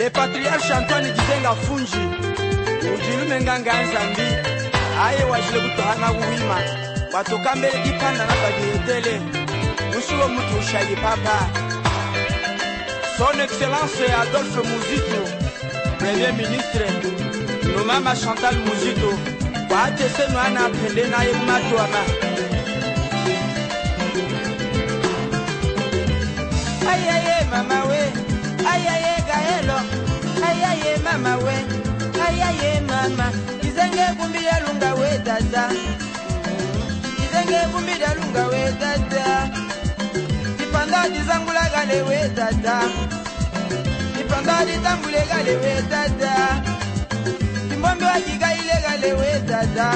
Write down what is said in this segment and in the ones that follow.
Le patriarche Antoine Gizenga Fungi ujilume nganga nzambi aye wajile kutohana kuhima watoka mbele gipanda na bagietele usulo mutu ushayi papa. Son Excellence Adolphe Muzito, Premier Ministre, no mama Chantal Muzito, waate senu ana apende na ye matu ama. Ayaye mama we, ayaye gaelo, ayaye mama we, ayaye mama, izenge kumbira lunga we dada, izenge kumbira lunga we dada, ipanda dizangula gale we dada, ipanda dizambule gale we dada, imbombe wajiga ile gale we dada.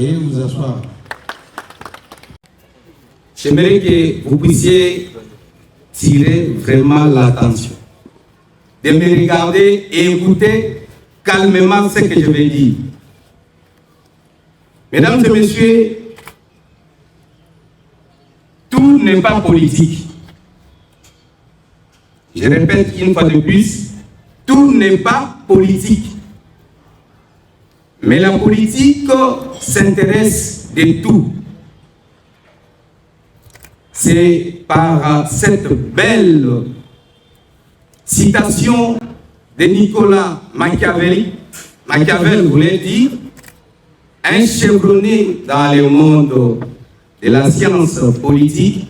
Et vous asseoir. J'aimerais que vous puissiez tirer vraiment l'attention, de me regarder et écouter calmement ce que je vais dire. Mesdames et messieurs, tout n'est pas politique. Je répète une fois de plus, tout n'est pas politique. Mais la politique s'intéresse de tout. C'est par cette belle citation de Nicolas Machiavel voulait dire, un chevronné dans le monde de la science politique,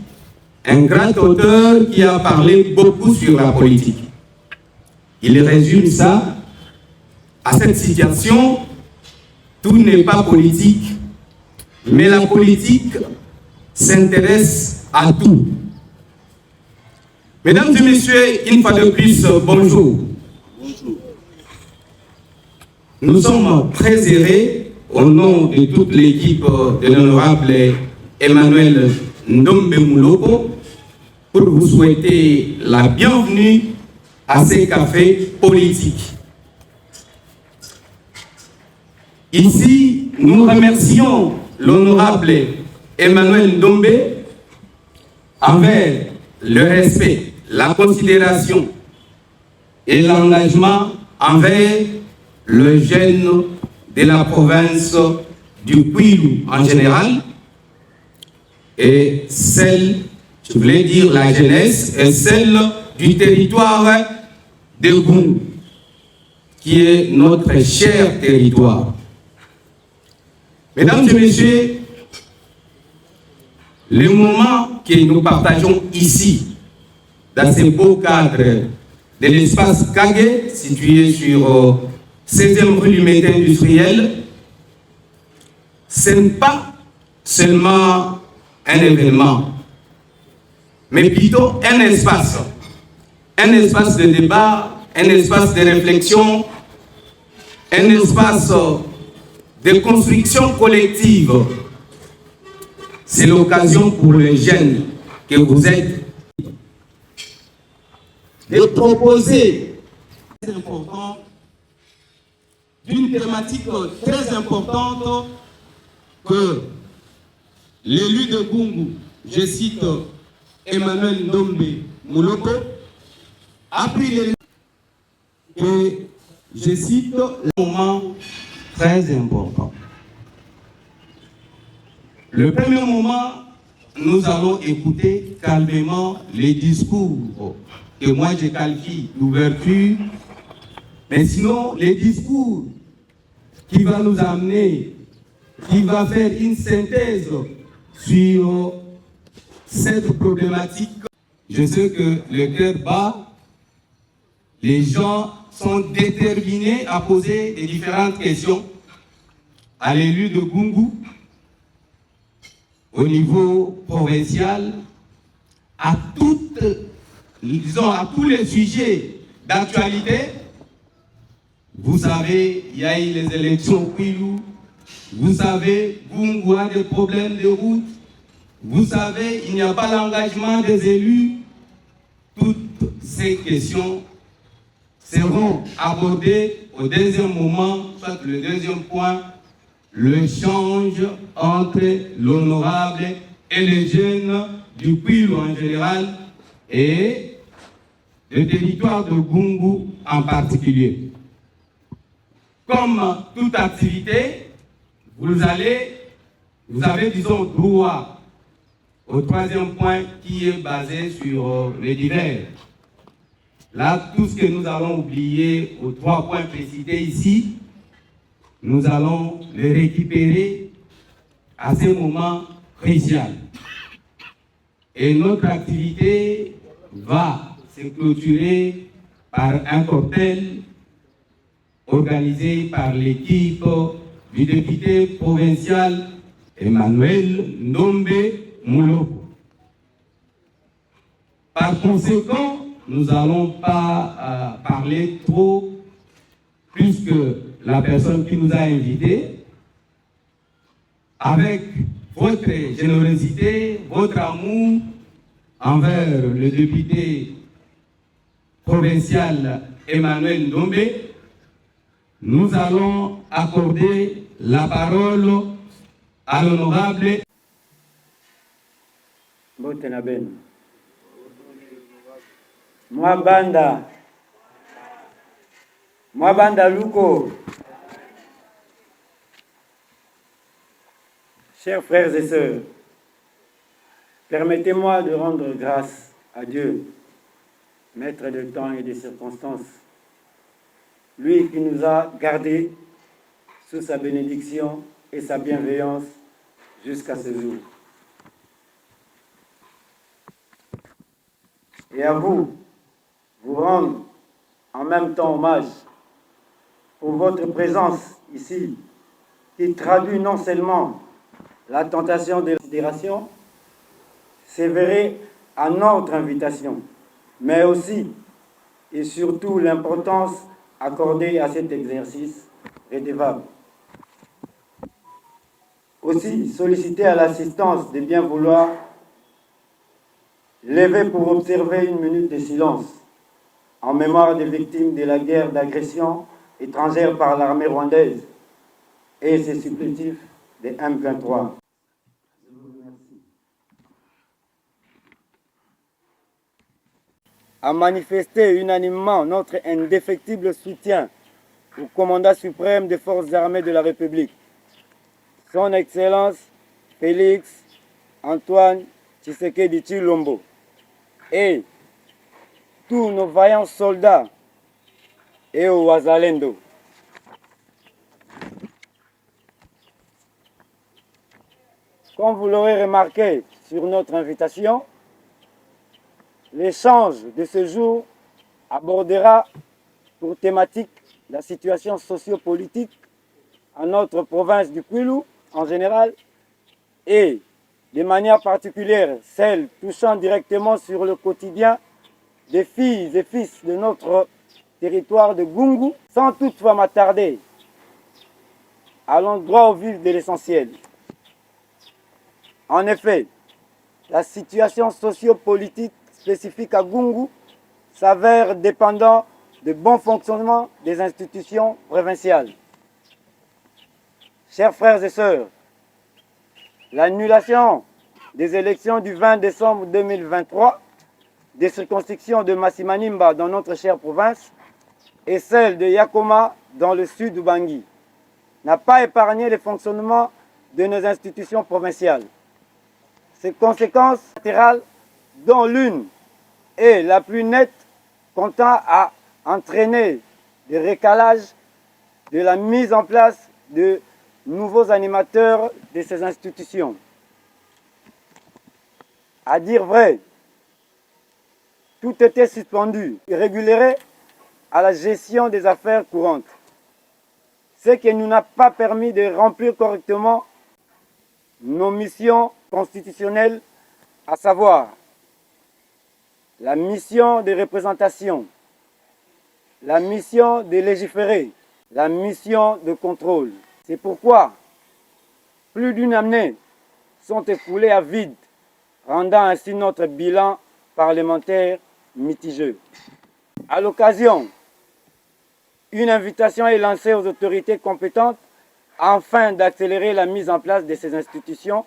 un grand auteur qui a parlé beaucoup sur la politique. Il résume ça à cette citation: tout n'est pas politique, mais la politique s'intéresse à tout. Mesdames et messieurs, une fois de plus, bonjour. Bonjour. Nous sommes très heureux, au nom de toute l'équipe de l'honorable Emmanuel Ndombe Mouloko, pour vous souhaiter la bienvenue à ces cafés politiques. Ici, nous remercions l'honorable Emmanuel Ndombe envers le respect, la considération et l'engagement envers le jeune de la province du Kwilu en général et celle, je voulais dire la jeunesse, et celle du territoire de Gungu, qui est notre cher territoire. Mesdames et messieurs, le moment que nous partageons ici, dans ce beau cadre de l'espace Kage, situé sur 16e rue du Métin industriel, ce n'est pas seulement un événement, mais plutôt un espace de débat, un espace de réflexion, un espace de construction collective. C'est l'occasion pour les jeunes que vous êtes de proposer d'une thématique très importante que l'élu de Gungu, je cite Emmanuel Ndombe Mouloko, a pris les que je cite le moment très important. Le premier moment, nous allons écouter calmement les discours que moi je qualifie d'ouverture, mais sinon les discours qui va nous amener, qui va faire une synthèse sur cette problématique. Je sais que le cœur bat, les gens sont déterminés à poser des différentes questions à l'élu de Gungu, au niveau provincial, à tous les sujets d'actualité. Vous savez, il y a eu les élections au Kwilu. Vous savez, Gungu a des problèmes de route. Vous savez, il n'y a pas l'engagement des élus. Toutes ces questions seront abordées au deuxième moment, soit le deuxième point, le change entre l'honorable et les jeunes du Kwilu en général et le territoire de Gungu en particulier. Comme toute activité, vous avez, disons, droit au troisième point qui est basé sur les divers. Là, tout ce que nous allons oublier aux 3 points précités ici, nous allons les récupérer à ce moment crucial. Et notre activité va se clôturer par un cocktail organisé par l'équipe du député provincial Emmanuel Ndombe Mouloko. Par conséquent, nous n'allons pas parler trop, puisque la personne qui nous a invités, avec votre générosité, votre amour envers le député provincial Emmanuel Ndombe, nous allons accorder la parole à l'honorable Botenaben. Mwabanda Luko. Chers frères et sœurs, permettez-moi de rendre grâce à Dieu, maître de temps et des circonstances, lui qui nous a gardés sous sa bénédiction et sa bienveillance jusqu'à ce jour. Et à vous rendre en même temps hommage pour votre présence ici, qui traduit non seulement la tentation de la considération, sévérée à notre invitation, mais aussi et surtout l'importance accordée à cet exercice redevable. Aussi, solliciter à l'assistance de bien vouloir lever pour observer une minute de silence en mémoire des victimes de la guerre d'agression étrangère par l'armée rwandaise et ses supplétifs des M23. A manifesté unanimement notre indéfectible soutien au commandant suprême des forces armées de la République, son Excellence Félix Antoine Tshisekedi Tshilombo, et tous nos vaillants soldats et aux Wazalendo. Comme vous l'aurez remarqué sur notre invitation, l'échange de ce jour abordera pour thématique la situation sociopolitique en notre province du Kwilu en général et de manière particulière celle touchant directement sur le quotidien des filles et fils de notre territoire de Gungu, sans toutefois m'attarder à l'endroit au vif de l'essentiel. En effet, la situation sociopolitique spécifique à Gungu s'avère dépendant du bon fonctionnement des institutions provinciales. Chers frères et sœurs, l'annulation des élections du 20 décembre 2023 des circonscriptions de Masimanimba dans notre chère province et celle de Yakoma dans le sud du Bangui n'a pas épargné le fonctionnement de nos institutions provinciales. Ces conséquences latérales, dont l'une est la plus nette, comptant à entraîner le récalage de la mise en place de nouveaux animateurs de ces institutions. À dire vrai, tout était suspendu et régulé à la gestion des affaires courantes, ce qui ne nous a pas permis de remplir correctement nos missions constitutionnelles, à savoir la mission de représentation, la mission de légiférer, la mission de contrôle. C'est pourquoi plus d'une année sont écoulées à vide, rendant ainsi notre bilan parlementaire mitigeux. À l'occasion, une invitation est lancée aux autorités compétentes afin d'accélérer la mise en place de ces institutions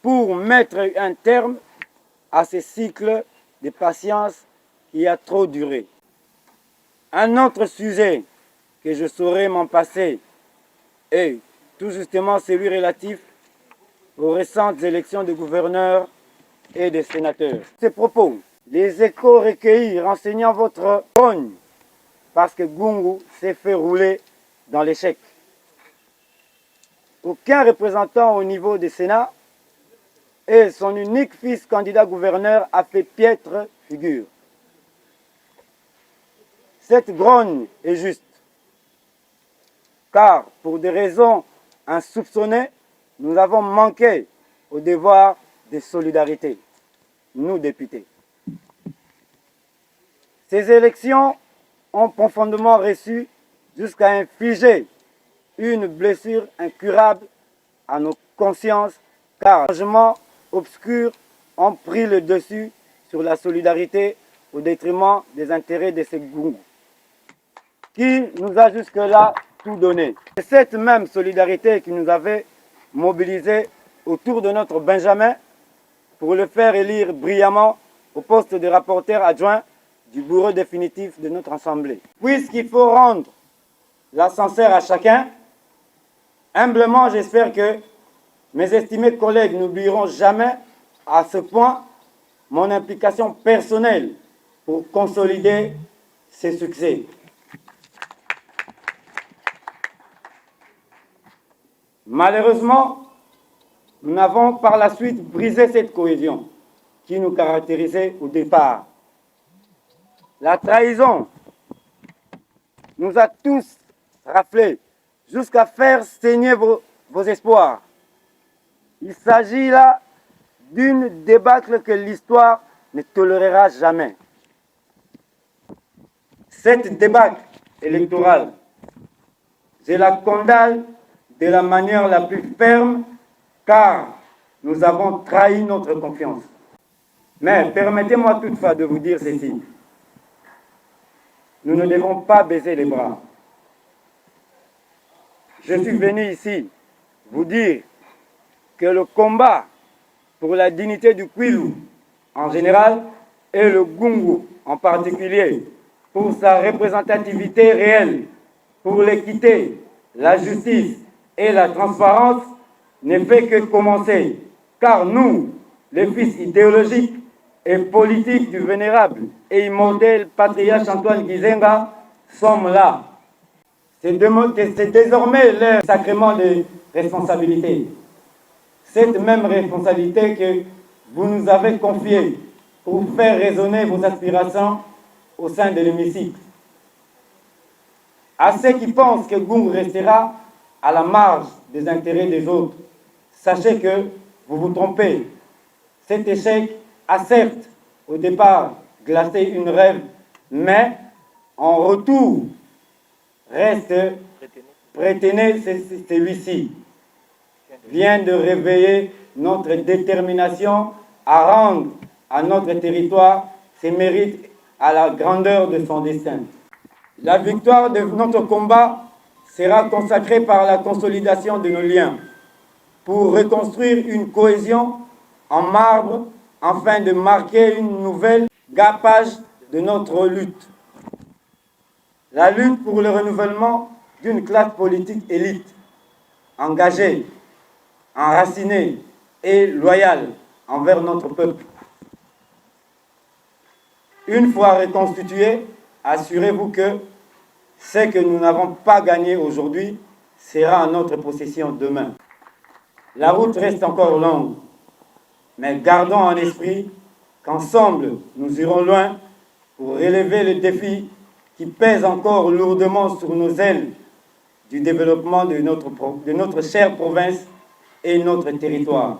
pour mettre un terme à ce cycle de patience qui a trop duré. Un autre sujet que je saurais m'en passer est tout justement celui relatif aux récentes élections de gouverneurs et de sénateurs. Ces propos, les échos recueillis renseignant votre rogne, parce que Gungu s'est fait rouler dans l'échec. Aucun représentant au niveau du Sénat et son unique fils candidat gouverneur a fait piètre figure. Cette grogne est juste, car pour des raisons insoupçonnées, nous avons manqué au devoir de solidarité, nous députés. Ces élections ont profondément reçu jusqu'à infliger une blessure incurable à nos consciences, car les changements obscurs ont pris le dessus sur la solidarité au détriment des intérêts de ces Gungu, qui nous a jusque-là tout donné. C'est cette même solidarité qui nous avait mobilisés autour de notre Benjamin pour le faire élire brillamment au poste de rapporteur adjoint du bureau définitif de notre Assemblée. Puisqu'il faut rendre l'ascenseur à chacun, humblement j'espère que mes estimés collègues n'oublieront jamais à ce point mon implication personnelle pour consolider ces succès. Malheureusement, nous avons par la suite brisé cette cohésion qui nous caractérisait au départ. La trahison nous a tous raflés jusqu'à faire saigner vos espoirs. Il s'agit là d'une débâcle que l'histoire ne tolérera jamais. Cette débâcle électorale, je la condamne de la manière la plus ferme, car nous avons trahi notre confiance. Mais permettez-moi toutefois de vous dire ceci. Nous ne devons pas baisser les bras. Je suis venu ici vous dire que le combat pour la dignité du Kwilu en général et le Gungu en particulier, pour sa représentativité réelle, pour l'équité, la justice et la transparence, ne fait que commencer. Car nous, les fils idéologiques et politiques du vénérable et immortel patriarche Antoine Gizenga, sommes là. C'est désormais leur sacrement de responsabilité. Cette même responsabilité que vous nous avez confiée pour faire résonner vos aspirations au sein de l'hémicycle. À ceux qui pensent que Gungu restera à la marge des intérêts des autres, sachez que vous vous trompez. Cet échec a certes, au départ, glacé une rêve, mais en retour, reste prétenez celui-ci, vient de réveiller notre détermination à rendre à notre territoire ses mérites à la grandeur de son destin. La victoire de notre combat sera consacrée par la consolidation de nos liens pour reconstruire une cohésion en marbre afin de marquer une nouvelle gapage de notre lutte. La lutte pour le renouvellement d'une classe politique élite, engagée, enracinée et loyale envers notre peuple. Une fois reconstituée, assurez-vous que ce que nous n'avons pas gagné aujourd'hui sera en notre possession demain. La route reste encore longue, mais gardons en esprit qu'ensemble, nous irons loin pour relever le défi qui pèse encore lourdement sur nos ailes du développement de notre chère province et notre territoire.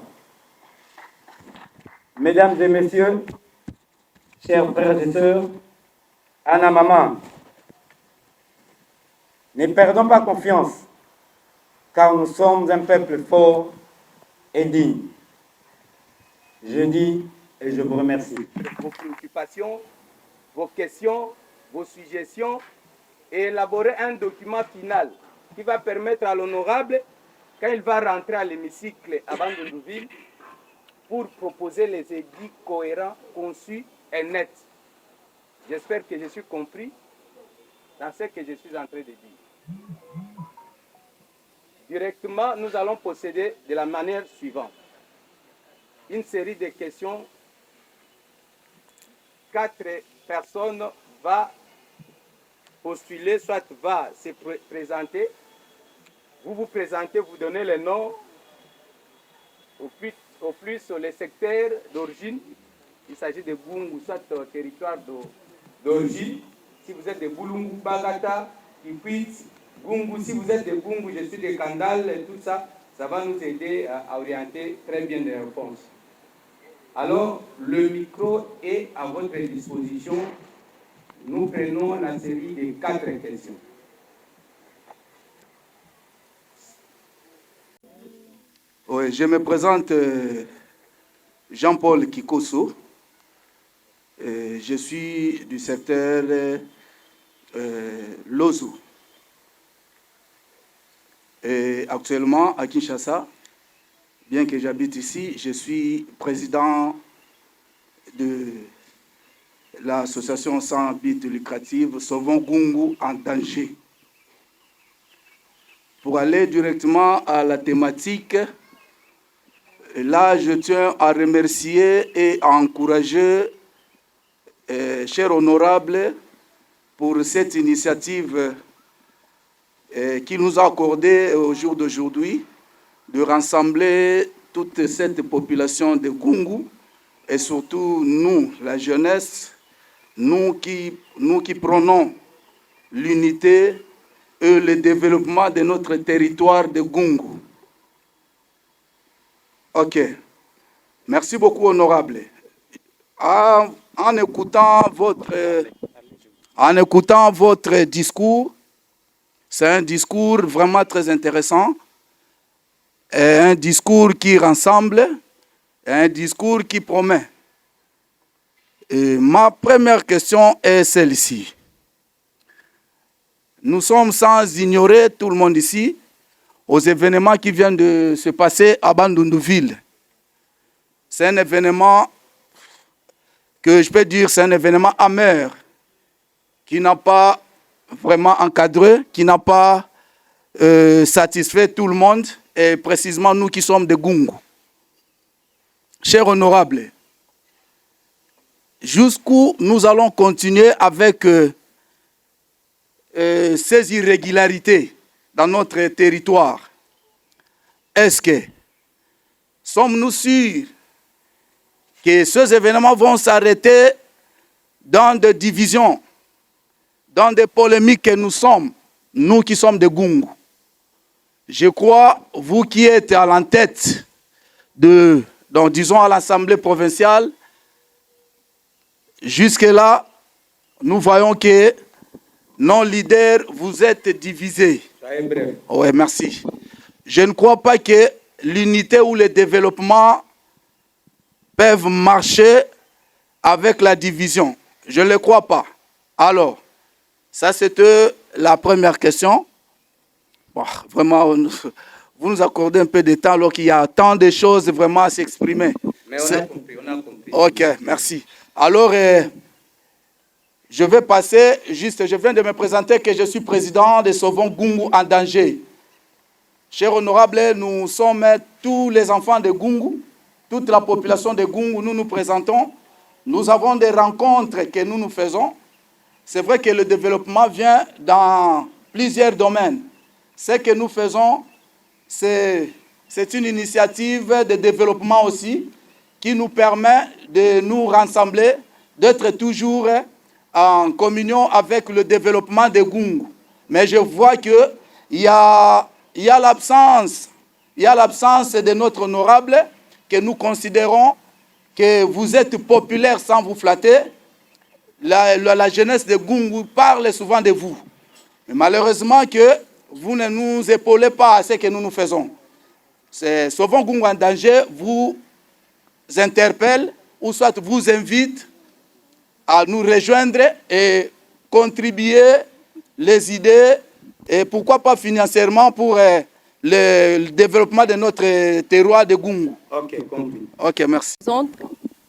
Mesdames et messieurs, chers frères et sœurs, Anna Maman, Ne perdons pas confiance, car nous sommes un peuple fort et digne. Je dis et je vous remercie. Vos préoccupations, vos questions, vos suggestions et élaborer un document final qui va permettre à l'honorable, quand il va rentrer à l'hémicycle à Bandundu-Ville, pour proposer les édits cohérents, conçus et nets. J'espère que je suis compris dans ce que je suis en train de dire. Directement, nous allons procéder de la manière suivante. Une série de questions. 4 personnes vont postuler, soit va se présenter. Vous vous présentez, vous donnez les noms, au plus les secteurs d'origine. Il s'agit de Gungu, soit territoire d'origine. Si vous êtes de Boulungu, Bagata, Kikwit, Gungu, si vous êtes de Gungu, je suis de Kandal, et tout ça, ça va nous aider à orienter très bien les réponses. Alors, le micro est à votre disposition. Nous prenons la série de 4 questions. Oui, je me présente Jean-Paul Kikoso. Je suis du secteur Lozo. Et actuellement, à Kinshasa, bien que j'habite ici, je suis président de l'association sans but lucratif Sauvons Gungu en danger. Pour aller directement à la thématique, là, je tiens à remercier et à encourager, cher honorable, pour cette initiative qui nous a accordé au jour d'aujourd'hui de rassembler toute cette population de Gungu et surtout nous, la jeunesse, nous qui prônons l'unité et le développement de notre territoire de Gungu. Ok. Merci beaucoup, honorable. En écoutant votre discours, c'est un discours vraiment très intéressant, et un discours qui rassemble, et un discours qui promet. Et ma première question est celle-ci. Nous sommes sans ignorer, tout le monde ici, aux événements qui viennent de se passer à Bandundu-Ville. C'est un événement que je peux dire, c'est un événement amer, qui n'a pas vraiment encadré, qui n'a pas satisfait tout le monde, et précisément nous qui sommes de Gungu. Cher honorable, jusqu'où nous allons continuer avec ces irrégularités dans notre territoire? Est-ce que sommes-nous sûrs que ces événements vont s'arrêter dans des divisions, dans des polémiques que nous sommes, nous qui sommes de Gungu? Je crois, vous qui êtes à la tête donc disons à l'Assemblée provinciale, jusque-là, nous voyons que nos leaders, vous êtes divisés. Oui, merci. Je ne crois pas que l'unité ou le développement peuvent marcher avec la division. Je ne le crois pas. Alors, ça c'était la première question. Bon, vraiment, vous nous accordez un peu de temps alors qu'il y a tant de choses vraiment à s'exprimer. Mais on a compris. Ok, merci. Alors, je vais passer, je viens de me présenter que je suis président de Sauvons Gungu en danger. Cher honorable, nous sommes tous les enfants de Gungu, toute la population de Gungu, nous nous présentons. Nous avons des rencontres que nous faisons. C'est vrai que le développement vient dans plusieurs domaines. Ce que nous faisons, c'est une initiative de développement aussi qui nous permet de nous rassembler, d'être toujours en communion avec le développement de Gungu. Mais je vois qu'il y a l'absence de notre honorable, que nous considérons que vous êtes populaire sans vous flatter. La jeunesse de Gungu parle souvent de vous. Mais malheureusement que vous ne nous épaulez pas à ce que nous faisons. Sauvons Gungu en danger vous interpelle ou soit vous invite à nous rejoindre et contribuer les idées et pourquoi pas financièrement pour le développement de notre terroir de Gungu. Ok, compris. Ok, merci.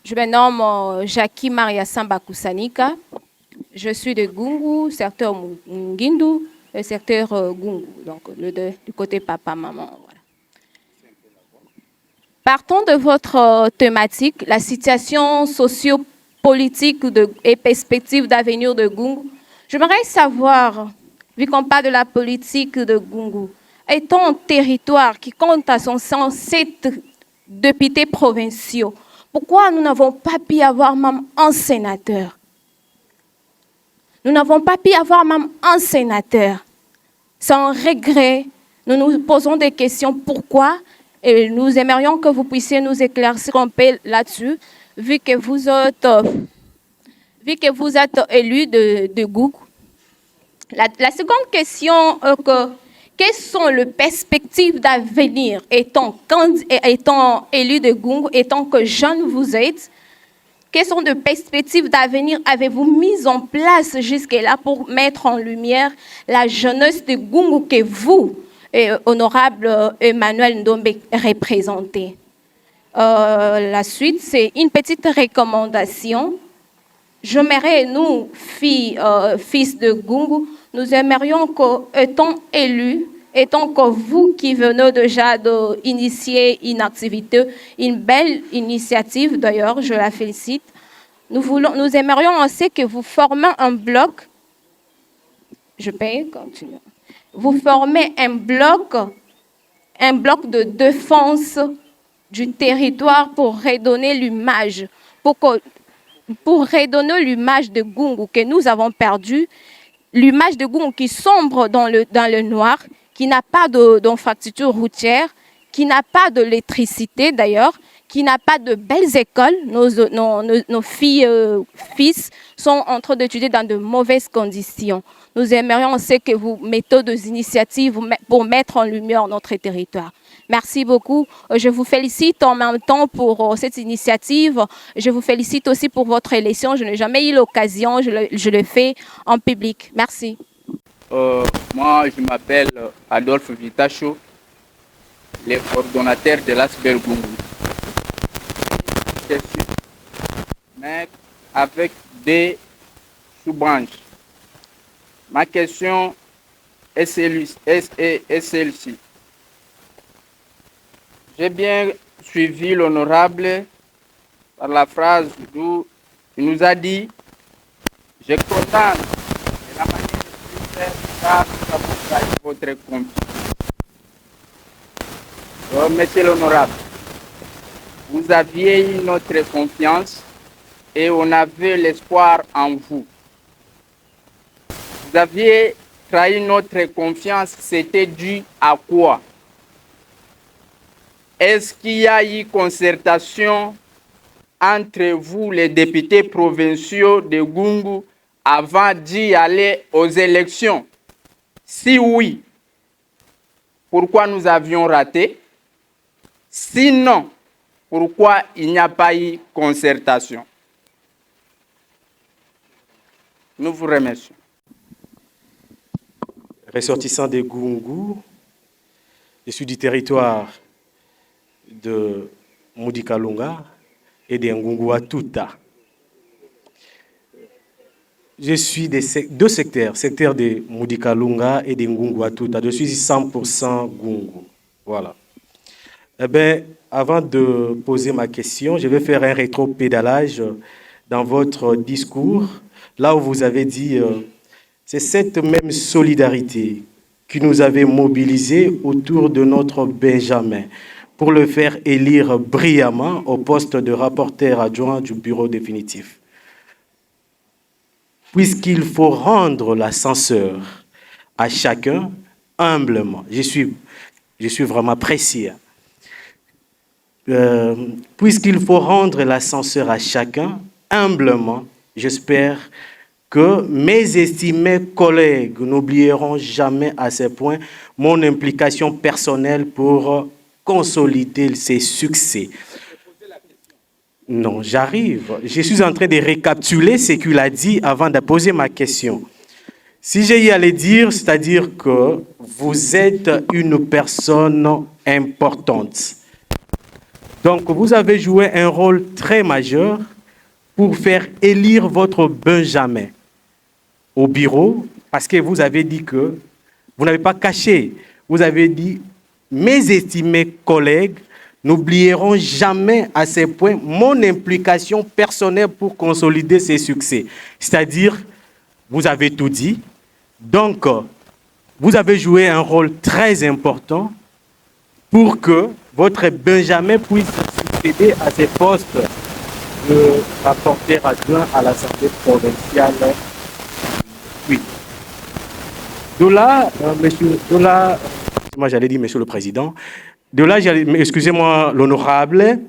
Je me nomme Jackie Maria Samba Kusanika. Je suis de Gungu, secteur Ngindu, le secteur Gungu, donc du côté papa-maman. Voilà. Partant de votre thématique, la situation socio-politique et perspective d'avenir de Gungu, j'aimerais savoir, vu qu'on parle de la politique de Gungu, étant un territoire qui compte à son sens 7 députés provinciaux, pourquoi nous n'avons pas pu avoir même un sénateur? Nous n'avons pas pu avoir même un sénateur. C'est un regret. Nous nous posons des questions. Pourquoi? Et nous aimerions que vous puissiez nous éclaircir un peu là-dessus, vu que vous êtes élu de Gungu. La seconde question, quelles sont les perspectives d'avenir étant élu de Gungu, étant que jeune vous êtes? Quelles sont les perspectives d'avenir avez-vous mises en place jusque-là pour mettre en lumière la jeunesse de Gungu que vous, honorable Emmanuel Ndombe, représentez? La suite, c'est une petite recommandation. J'aimerais, nous, fils de Gungu, nous aimerions qu'étant élus, étant que vous qui venez déjà d'initier une activité, une belle initiative d'ailleurs, je la félicite, nous aimerions aussi que vous formez un bloc, je peux continuer, vous formez un bloc de défense du territoire pour redonner l'image, pour redonner l'image de Gungu que nous avons perdue, l'image de Gungu qui sombre dans le noir, qui n'a pas d'infrastructure routière, qui n'a pas d'électricité d'ailleurs, qui n'a pas de belles écoles. Nos filles, fils sont en train d'étudier dans de mauvaises conditions. Nous aimerions aussi que vous mettez des initiatives pour mettre en lumière notre territoire. Merci beaucoup. Je vous félicite en même temps pour cette initiative. Je vous félicite aussi pour votre élection. Je n'ai jamais eu l'occasion, je le fais en public. Merci. Moi, je m'appelle Adolphe Vitacho, le coordonnateur de l'ASBEL Gungu. Mais avec des sous-branches. Ma question est celle-ci. J'ai bien suivi l'honorable par la phrase où il nous a dit « Je condamne de la manière car nous avons trahi votre confiance. » Monsieur l'honorable, vous aviez eu notre confiance et on avait l'espoir en vous. Vous aviez trahi notre confiance, c'était dû à quoi? Est-ce qu'il y a eu concertation entre vous, les députés provinciaux de Gungu, avant d'y aller aux élections? Si oui, pourquoi nous avions raté? Sinon, pourquoi il n'y a pas eu concertation? Nous vous remercions. Ressortissant de Gungu, je suis du territoire de Mudikalunga et de Ngungu-Atuta. Je suis des deux secteurs, secteur de Mudikalunga et de Ngungu-Atuta. Je suis 100% Gungu. Voilà. Eh bien, avant de poser ma question, je vais faire un rétro-pédalage dans votre discours, là où vous avez dit c'est cette même solidarité qui nous avait mobilisés autour de notre Benjamin pour le faire élire brillamment au poste de rapporteur adjoint du bureau définitif. Puisqu'il faut rendre l'ascenseur à chacun humblement, je suis vraiment précis. Puisqu'il faut rendre l'ascenseur à chacun humblement, j'espère que mes estimés collègues n'oublieront jamais à ce point mon implication personnelle pour consolider ces succès. Non, j'arrive. Je suis en train de récapituler ce qu'il a dit avant de poser ma question. Si j'ai y allé dire, c'est-à-dire que vous êtes une personne importante. Donc, vous avez joué un rôle très majeur pour faire élire votre Benjamin au bureau, parce que vous avez dit que, vous n'avez pas caché, vous avez dit, mes estimés collègues n'oublieront jamais à ce point mon implication personnelle pour consolider ces succès. C'est-à-dire, vous avez tout dit. Donc, vous avez joué un rôle très important pour que votre Benjamin puisse succéder à ces postes de rapporteur adjoint à l'Assemblée provinciale. Oui. De là, moi j'allais dire monsieur le Président, de là, excusez-moi l'honorable,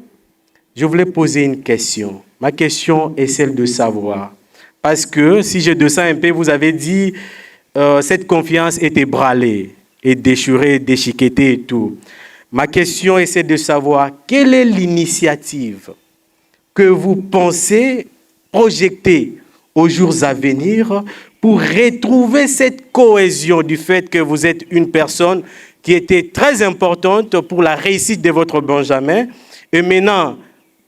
je voulais poser une question. Ma question est celle de savoir, parce que si je descends un peu, vous avez dit cette confiance est ébranlée, et déchirée, déchiquetée et tout. Ma question est celle de savoir quelle est l'initiative que vous pensez projeter aux jours à venir pour retrouver cette cohésion du fait que vous êtes une personne qui était très importante pour la réussite de votre Benjamin. Et maintenant,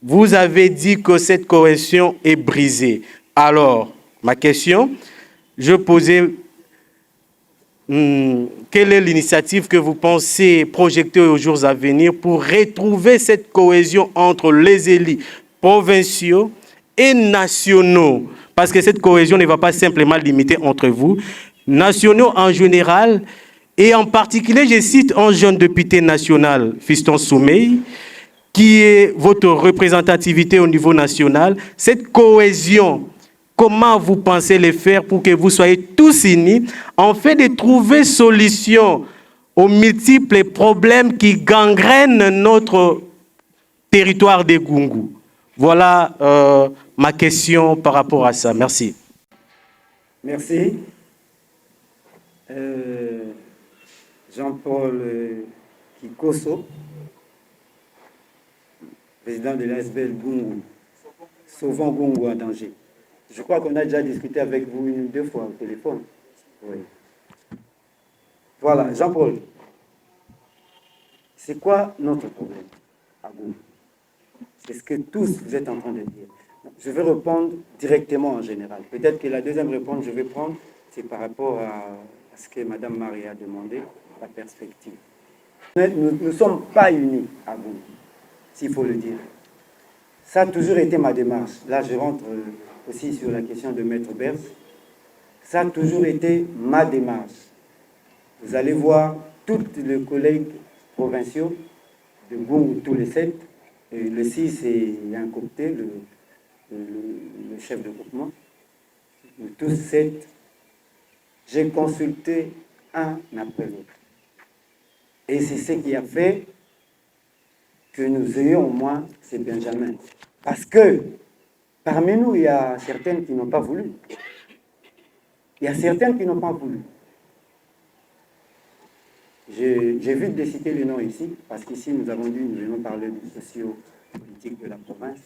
vous avez dit que cette cohésion est brisée. Alors, ma question, je posais, quelle est l'initiative que vous pensez projeter aux jours à venir pour retrouver cette cohésion entre les élus provinciaux et nationaux? Parce que cette cohésion ne va pas simplement limiter entre vous, nationaux en général, et en particulier, je cite un jeune député national, Fiston Soumeil, qui est votre représentativité au niveau national. Cette cohésion, comment vous pensez le faire pour que vous soyez tous unis, en fait de trouver solution aux multiples problèmes qui gangrènent notre territoire de Gungu? Voilà ma question par rapport à ça. Merci. Merci. Jean-Paul Kikoso, président de l'ASBL Gungu, Sauvons Gungu en danger. Je crois qu'on a déjà discuté avec vous une ou deux fois au téléphone. Oui. Voilà, Jean-Paul, c'est quoi notre problème à Gungu? C'est ce que tous vous êtes en train de dire. Je vais répondre directement en général. Peut-être que la deuxième réponse que je vais prendre, c'est par rapport à ce que Mme Marie a demandé, la perspective. Nous ne sommes pas unis à Gungu, s'il faut le dire. Ça a toujours été ma démarche. Là, je rentre aussi sur la question de Maître Bers. Ça a toujours été ma démarche. Vous allez voir tous les collègues provinciaux de Gungu, tous les 7. Et le 6, c'est Yankopté, le chef de groupement. Nous tous 7, j'ai consulté un après l'autre. Et c'est ce qui a fait que nous ayons au moins ces Benjamins. Parce que parmi nous, il y a certaines qui n'ont pas voulu. Il y a certaines qui n'ont pas voulu. J'évite de citer les noms ici, parce qu'ici, nous avons dit, nous allons parler du socio-politique de la province.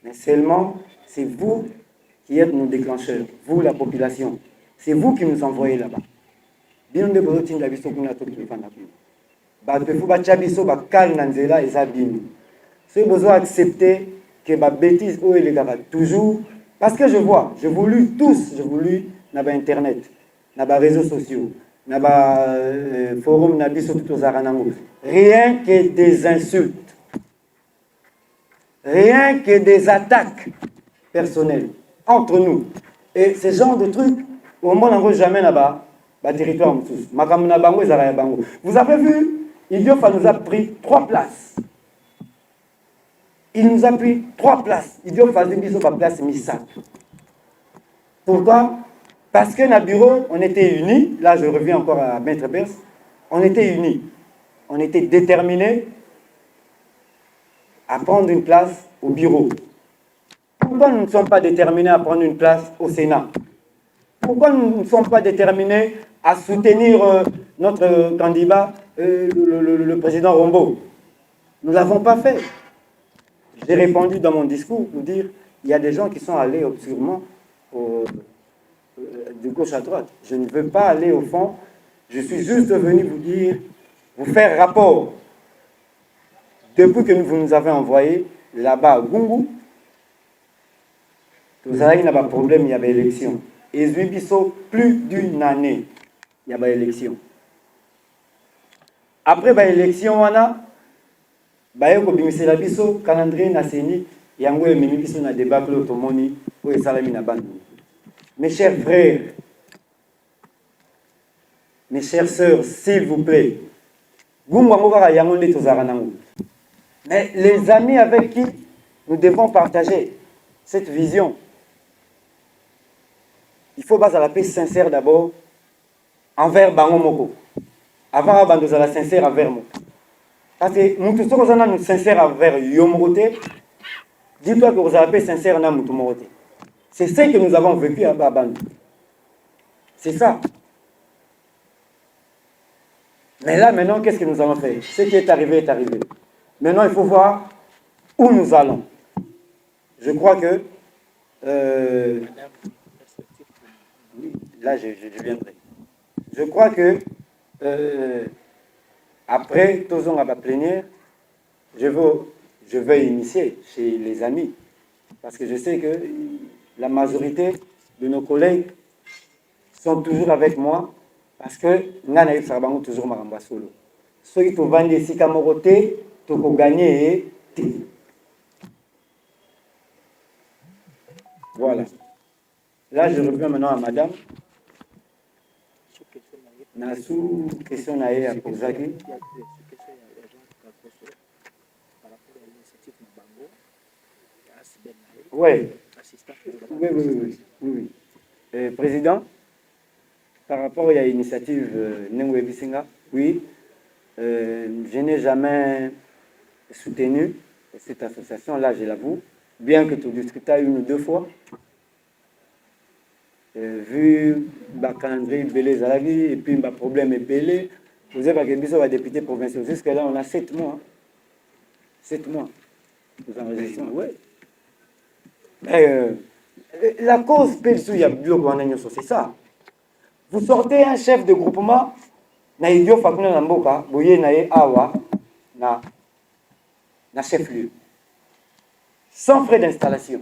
Mais seulement, c'est vous qui êtes nos déclencheurs, vous, la population. C'est vous qui nous envoyez là-bas. Bien de vous dire, il faut besoin d'accepter que ma bêtise ou les gars toujours, parce que je vous lis tous, je vous lis dans Internet, dans les réseaux sociaux, dans les forums, rien que des insultes, rien que des attaques personnelles entre nous. Et ce genre de trucs, au moins on ne jamais là-bas, territoire. Vous avez vu, Idiofa nous a pris 3 places. Il nous a pris 3 places. Idiofa nous a pris place Missa. Pourquoi? Parce que dans le bureau, on était unis. Là, je reviens encore à Maître Bers. On était unis. On était déterminés à prendre une place au bureau. Pourquoi nous ne sommes pas déterminés à prendre une place au Sénat? Pourquoi nous ne sommes pas déterminés à soutenir notre candidat, le président Rombo? Nous ne l'avons pas fait. J'ai répondu dans mon discours pour dire il y a des gens qui sont allés obscurément de gauche à droite. Je ne veux pas aller au fond. Je suis juste venu vous dire, vous faire rapport. Depuis que vous nous avez envoyé là-bas à Gungu, vous avez un problème, il y avait élection. Et plus d'une année, il y avait élection. Après l'élection, on a la biso calendrier national yango ememi biso na débat que tomoni pour esalami na bandu. Mes chers frères, mes chères sœurs, s'il vous plaît, mais les amis avec qui nous devons partager cette vision, il faut baser la paix sincère d'abord envers Bango Moko. Avant de la sincère envers moi. Parce que nous tous sommes sincères envers Yomote. Dis-toi que vous avez sincère dans Moutumote. C'est ce que nous avons vécu à Babandou. C'est ça. Mais là, maintenant, qu'est-ce que nous allons faire? Ce qui est arrivé est arrivé. Maintenant, il faut voir où nous allons. Je crois que... oui, là, je viendrai. Je crois que... après, tous on va plénière, je veux initier chez les amis. Parce que je sais que la majorité de nos collègues sont toujours avec moi. Parce que nous avons toujours Maramba Solo. Ceux qui ont vendu ici Kamoroté, ils ont gagné. Voilà. Là, je reviens maintenant à madame. Nassou, question à poser. Oui. Oui. Président, par rapport à l'initiative Nengwe Bisinga, oui, je n'ai jamais soutenu cette association-là, je l'avoue, bien que tu discutais une ou deux fois. Vu le calendrier Belé Zalagi et puis le problème est Belé, vous avez un député provincial. Jusque-là, on a 7 mois. 7 mois. Nous enregistrons, oui. La cause, c'est ça. Vous sortez un chef de groupement, na idio fakuna na mboka, boye na ye awa, na chef-lieu. Sans frais d'installation.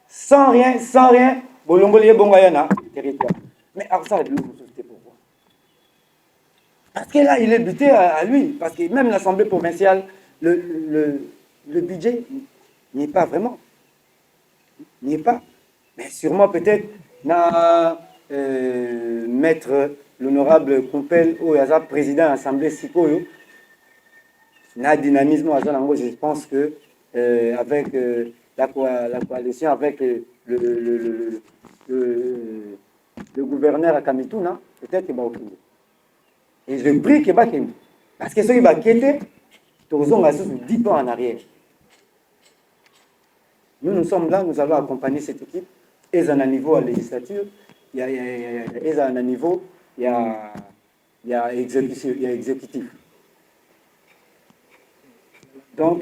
Sans rien, bolongolier bongayana, territoire. Mais alors ça, c'était pourquoi? Parce que là, il est buté à lui. Parce que même l'Assemblée provinciale, le budget n'y est pas vraiment. N'y est pas. Mais sûrement peut-être, maître l'honorable Kumpel ou Yaza, président de l'Assemblée Sikoyo, na dynamisme à Zanango, je pense que avec la coalition, avec le gouverneur à Kamituna, peut-être qu'il va au Kindi. Et je prie qu'il va au Kindi. Parce que ceux qui vont quitter, tous ont 10 ans en arrière. Nous sommes là, nous allons accompagner cette équipe. Et à un niveau à législature, il y a un niveau, il y a exécutif. Donc,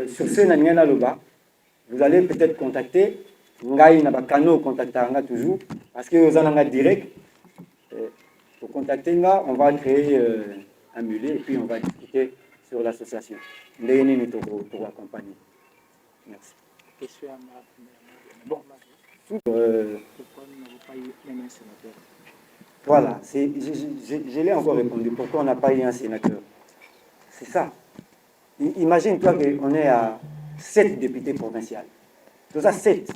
sur ce Naniana Loba, vous allez peut-être contacter, Ngai n'a pas canaux contacter toujours, parce que vous en avez direct. Pour contacter, on va créer un mulet et puis on va discuter sur l'association. Léonie pour accompagner. Merci. Question à bon. Pourquoi nous n'avons pas eu un sénateur? Voilà, je l'ai encore répondu. Pourquoi on n'a pas eu un sénateur? C'est ça. Imagine-toi qu'on est à 7 députés provinciaux. Tout ça, 7.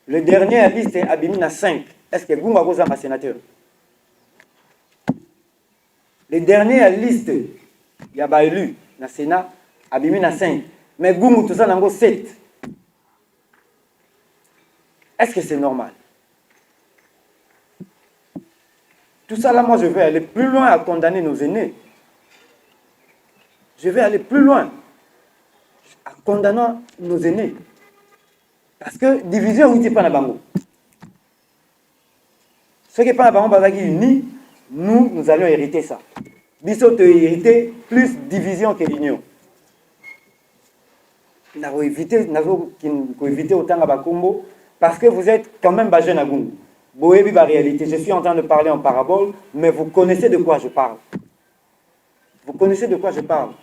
Le dernier à liste est Abimina 5. Est-ce que Goumba Rosa est un sénateur? Le dernier à liste, il y a pas élu dans le Sénat, Abimina 5. Mais Goumba, tout ça, il y a 7. Est-ce que c'est normal? Tout ça, là, moi, je vais aller plus loin à condamner nos aînés. Je vais aller plus loin à condamner nos aînés. Parce que division, oui, c'est pas la bango. Ceux qui parlent par exemple unis, nous allons hériter ça. Biso te hériter plus division que l'union. Nous avons évité autant à Bakumbo parce que vous êtes quand même jeune à Gungu. Boébi la réalité. Je suis en train de parler en parabole, mais vous connaissez de quoi je parle. Vous connaissez de quoi je parle.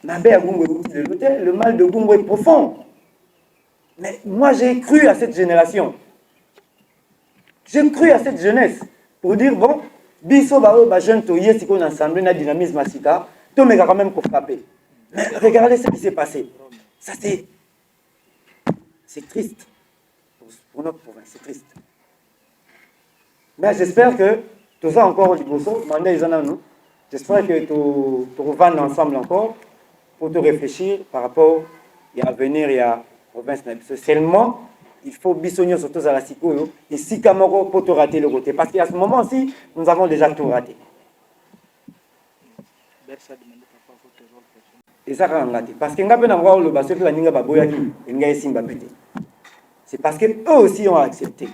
Le mal de Gungu est profond. Mais moi, j'ai cru à cette génération. J'ai cru à cette jeunesse pour dire, bon, biso ba jeune to yesi qu'on ensemble na dynamisme asika, to mega quand même qu'on frapper. Mais regardez ce qui s'est passé. Ça c'est triste pour notre province, c'est triste. Mais j'espère que tout ça encore au Liboso, j'espère que tu revends ensemble encore pour te réfléchir par rapport à l'avenir et à la province. Seulement, il faut bisogner surtout à la Sikoyo et si Kamoro pour te rater le côté. Parce qu'à ce moment-ci, nous avons déjà tout raté. Et ça va raté. Parce que c'est parce qu'eux aussi ont accepté.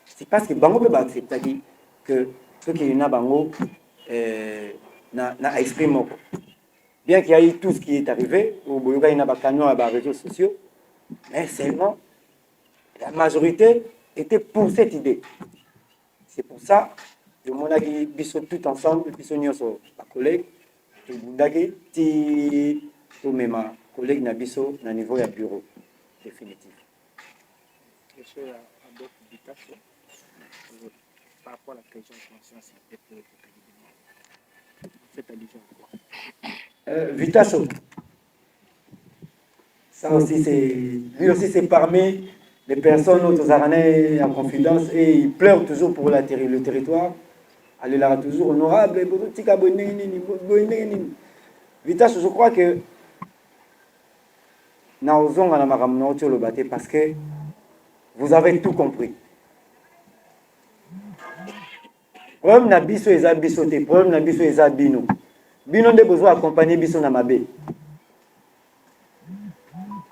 C'est parce que Bango peut accepter que ceux qui ont Bango n'a exprimé. Bien qu'il y ait tout ce qui est arrivé, au Boyoga, il y a des canons à les réseaux sociaux, mais seulement la majorité était pour cette idée. C'est pour ça que mon ami Bissot tout ensemble, Bissot Nyoso, ma collègue, et Boundagi, tous mes collègues Nabiso, à niveau de bureau définitif. Par rapport à la question de conscience et de cette allusion à quoi Vitacho. Ça aussi, lui aussi, c'est parmi les personnes autres aranais en confidence et il pleure toujours pour le territoire. Elle est là toujours honorable. Vitacho, je crois que parce que vous avez tout compris. Problème na biso eza biso te, problème na biso eza bino. Bino nde besoin accompagner biso na mabe.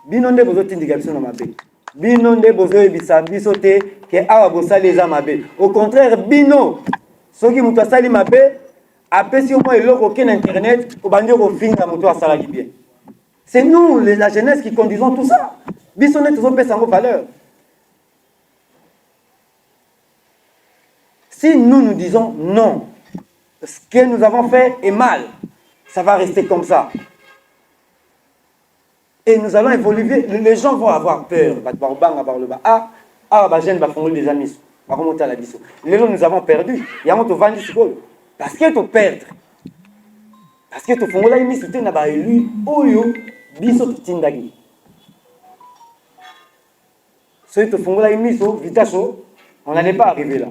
Bino nde besoin tindika biso na mabe. Bino nde besoin ebisa biso te ke awa bosali eza mabe. Au contraire, bino soki mutu asali mabe, apesi au moins eloko ke na internet, obandi kofinga mutu asalaki bien. C'est nous, la jeunesse, qui conduisons tout ça. Biso nde tozopesa yango valeur. Si nous disons non, ce que nous avons fait est mal, ça va rester comme ça. Et nous allons évoluer, les gens vont avoir peur. Nous avons perdu. Parce que tu perds. Parce que tu fais la mise, tu n'as élu, biso tindagi. Si tu fais la mise, on n'allait pas arriver là.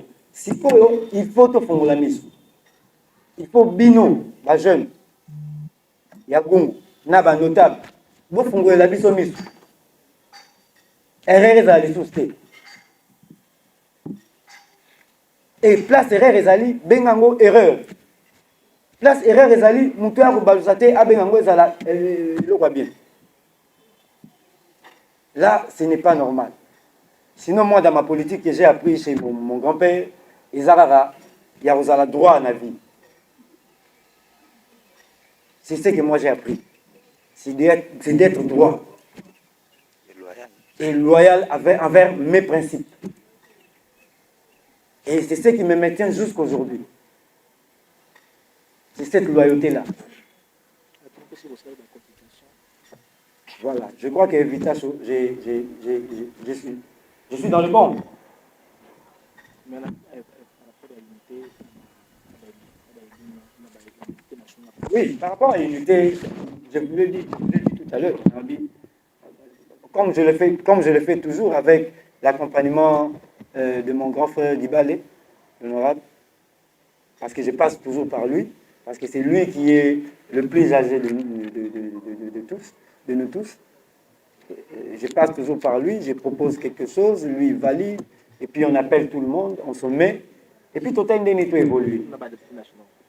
Il faut te faire la mise. Il faut bino, la jeune. Il y a Gungu, Naba notable. Vous faites la mise. Erreur est sous-sté. Et place erreur est allée, bengango erreur. Place erreur est allée, moutoua ou balusate, a bengango est allée, le voit bien. Là, ce n'est pas normal. Sinon, moi, dans ma politique que j'ai appris chez mon grand-père, il y a droit à la vie. C'est ce que moi j'ai appris. C'est d'être droit. Et loyal envers mes principes. Et c'est ce qui me maintient jusqu'aujourd'hui. C'est cette loyauté-là. Voilà. Je crois que Vitacho, je suis dans le bon. Oui, par rapport à l'unité, je vous l'ai dit tout à l'heure, comme je le fais toujours avec l'accompagnement de mon grand frère Dibale, l'honorable, parce que je passe toujours par lui, parce que c'est lui qui est le plus âgé de nous tous. Je passe toujours par lui, je propose quelque chose, lui valide, et puis on appelle tout le monde, on se met, et puis tout le monde évolue.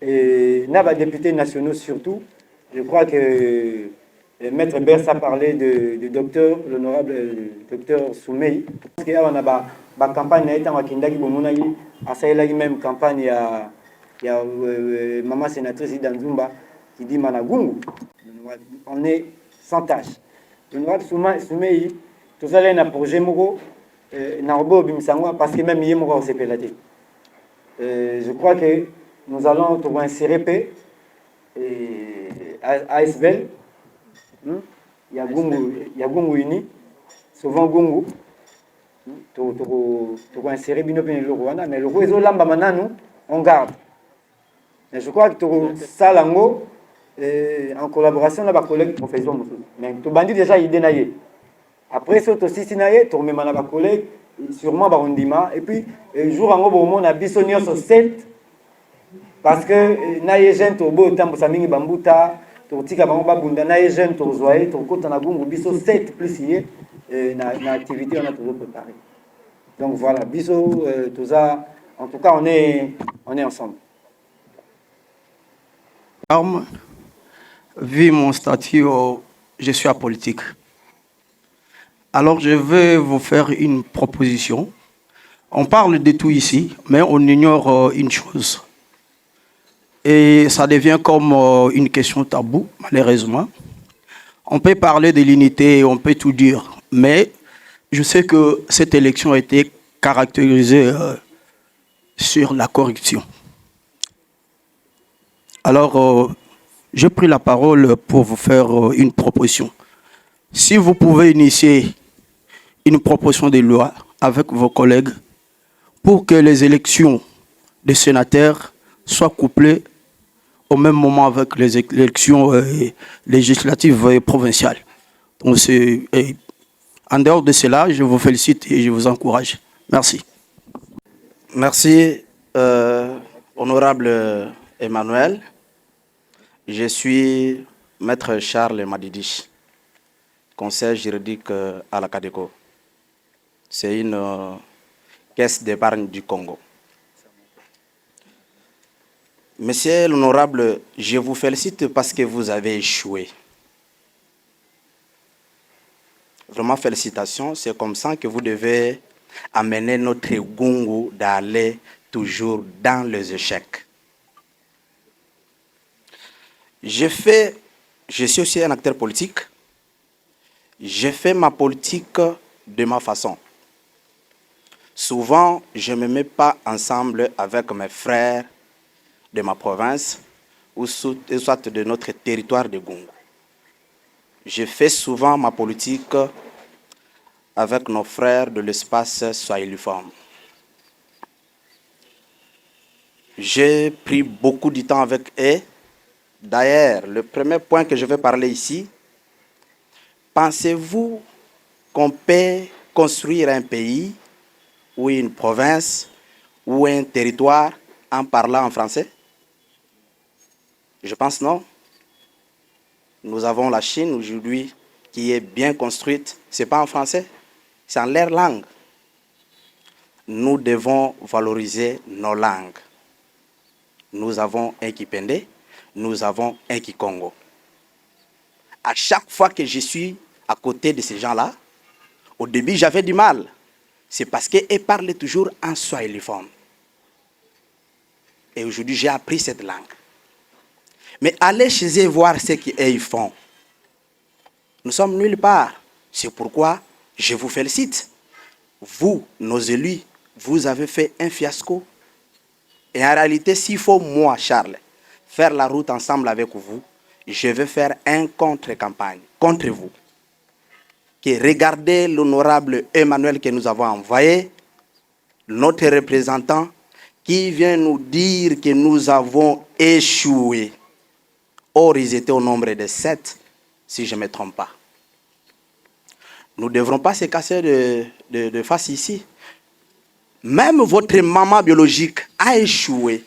Et n'a pas députés nationaux surtout, je crois que Maître Bersa parlait du docteur, l'honorable docteur Soumei. Parce qu'il y a une campagne, il y a même campagne, il y a maman sénatrice Danzumba qui dit Managungu. On est sans tâche. L'honorable Soumei, tout ça, il y a un projet parce que même il y a un CPLAT. Je crois que nous allons trouver un CRP ASBL. Il y a Gungu Uni, souvent Gungu. Tu vas insérer Bino le Rwanda, mais le réseau Lamba Mananu, on garde. Mais je crois que ça, Lango, en collaboration avec les collègues professionnels. Mais tu bandis déjà idée naïe. Après, ça, tu aussi naïe, tu remets ma collègue, sûrement Barondima. Et puis, jour en gros, on a bisonnier sur 7. Parce que naïe jeune, tu beau temps pour Samingi Bambuta. Totika bamba bunda na jeune tozoye tokota na gungu biso 7 plus hier na activité on a toujours préparé. Donc voilà, biso tout ça, en tout cas on est ensemble. Vu mon statut, je suis apolitique. Alors je vais vous faire une proposition. On parle de tout ici, mais on ignore une chose. Et ça devient comme une question taboue, malheureusement. On peut parler de l'unité, on peut tout dire, mais je sais que cette élection a été caractérisée sur la corruption. Alors, j'ai pris la parole pour vous faire une proposition. Si vous pouvez initier une proposition de loi avec vos collègues pour que les élections des sénateurs soient couplées au même moment avec les élections législatives et provinciales. Donc, en dehors de cela, je vous félicite et je vous encourage. Merci. Merci, honorable Emmanuel. Je suis maître Charles Madidich, conseiller juridique à la CADECO. C'est une caisse d'épargne du Congo. Monsieur l'honorable, je vous félicite parce que vous avez échoué. Vraiment félicitations, c'est comme ça que vous devez amener notre Gungu d'aller toujours dans les échecs. Je suis aussi un acteur politique. Je fais ma politique de ma façon. Souvent, je ne me mets pas ensemble avec mes frères de ma province ou soit de notre territoire de Gungu. Je fais souvent ma politique avec nos frères de l'espace Swahiliforme. J'ai pris beaucoup de temps avec eux. D'ailleurs, le premier point que je vais parler ici, pensez-vous qu'on peut construire un pays ou une province ou un territoire en parlant en français? Je pense non. Nous avons la Chine aujourd'hui qui est bien construite. Ce n'est pas en français, c'est en leur langue. Nous devons valoriser nos langues. Nous avons un Kipende, nous avons un Kikongo. À chaque fois que je suis à côté de ces gens-là, au début j'avais du mal. C'est parce qu'ils parlaient toujours en swahiliforme. Et aujourd'hui j'ai appris cette langue. Mais allez chez eux voir ce qu'ils font. Nous sommes nulle part. C'est pourquoi je vous félicite. Vous, nos élus, vous avez fait un fiasco. Et en réalité, s'il faut, moi, Charles, faire la route ensemble avec vous, je vais faire un contre-campagne contre vous. Regardez l'honorable Emmanuel que nous avons envoyé, notre représentant, qui vient nous dire que nous avons échoué. Or, ils étaient au nombre de 7, si je ne me trompe pas. Nous ne devrons pas se casser de face ici. Même votre maman biologique a échoué.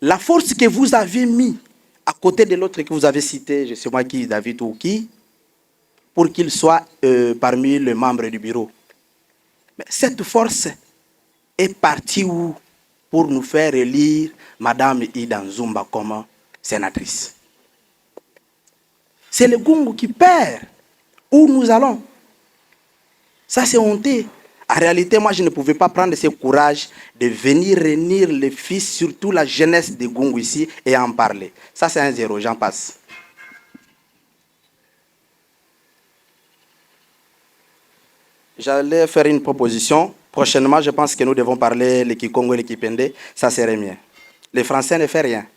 La force que vous avez mis à côté de l'autre que vous avez cité, je ne sais pas qui, David ou qui, pour qu'il soit parmi les membres du bureau. Mais cette force est partie où pour nous faire élire Madame Ida Nzumba comme sénatrice. C'est le Gungu qui perd. Où nous allons? Ça, c'est honteux. En réalité, moi, je ne pouvais pas prendre ce courage de venir réunir les fils, surtout la jeunesse de Gungu ici, et en parler. Ça, c'est un 0, j'en passe. J'allais faire une proposition. Prochainement, je pense que nous devons parler le Kikongo et le Kipende. Ça serait mieux. Les Français ne font rien.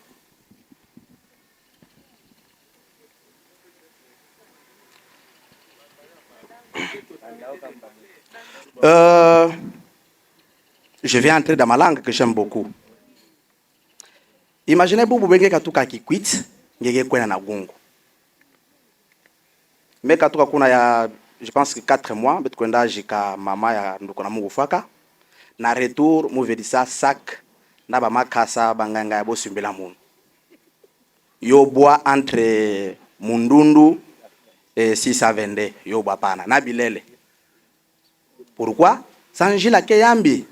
Je vais entrer dans ma langue que j'aime beaucoup. Imaginez Boubou Benge Katuka qui quitte, Ngege Kwena na Gungu. Mais Katuka kuna ya, je pense que 4 mois, bet kwenda jika mama ya ndukona mungu faka. Na retour, mouvedisa sac, na ba makasa banganga ya bosu mbela munu. Yo bois entre Mundundu et Sisavende, yo bois pana, na bilele. Pourquoi? Sanjila Keyambi.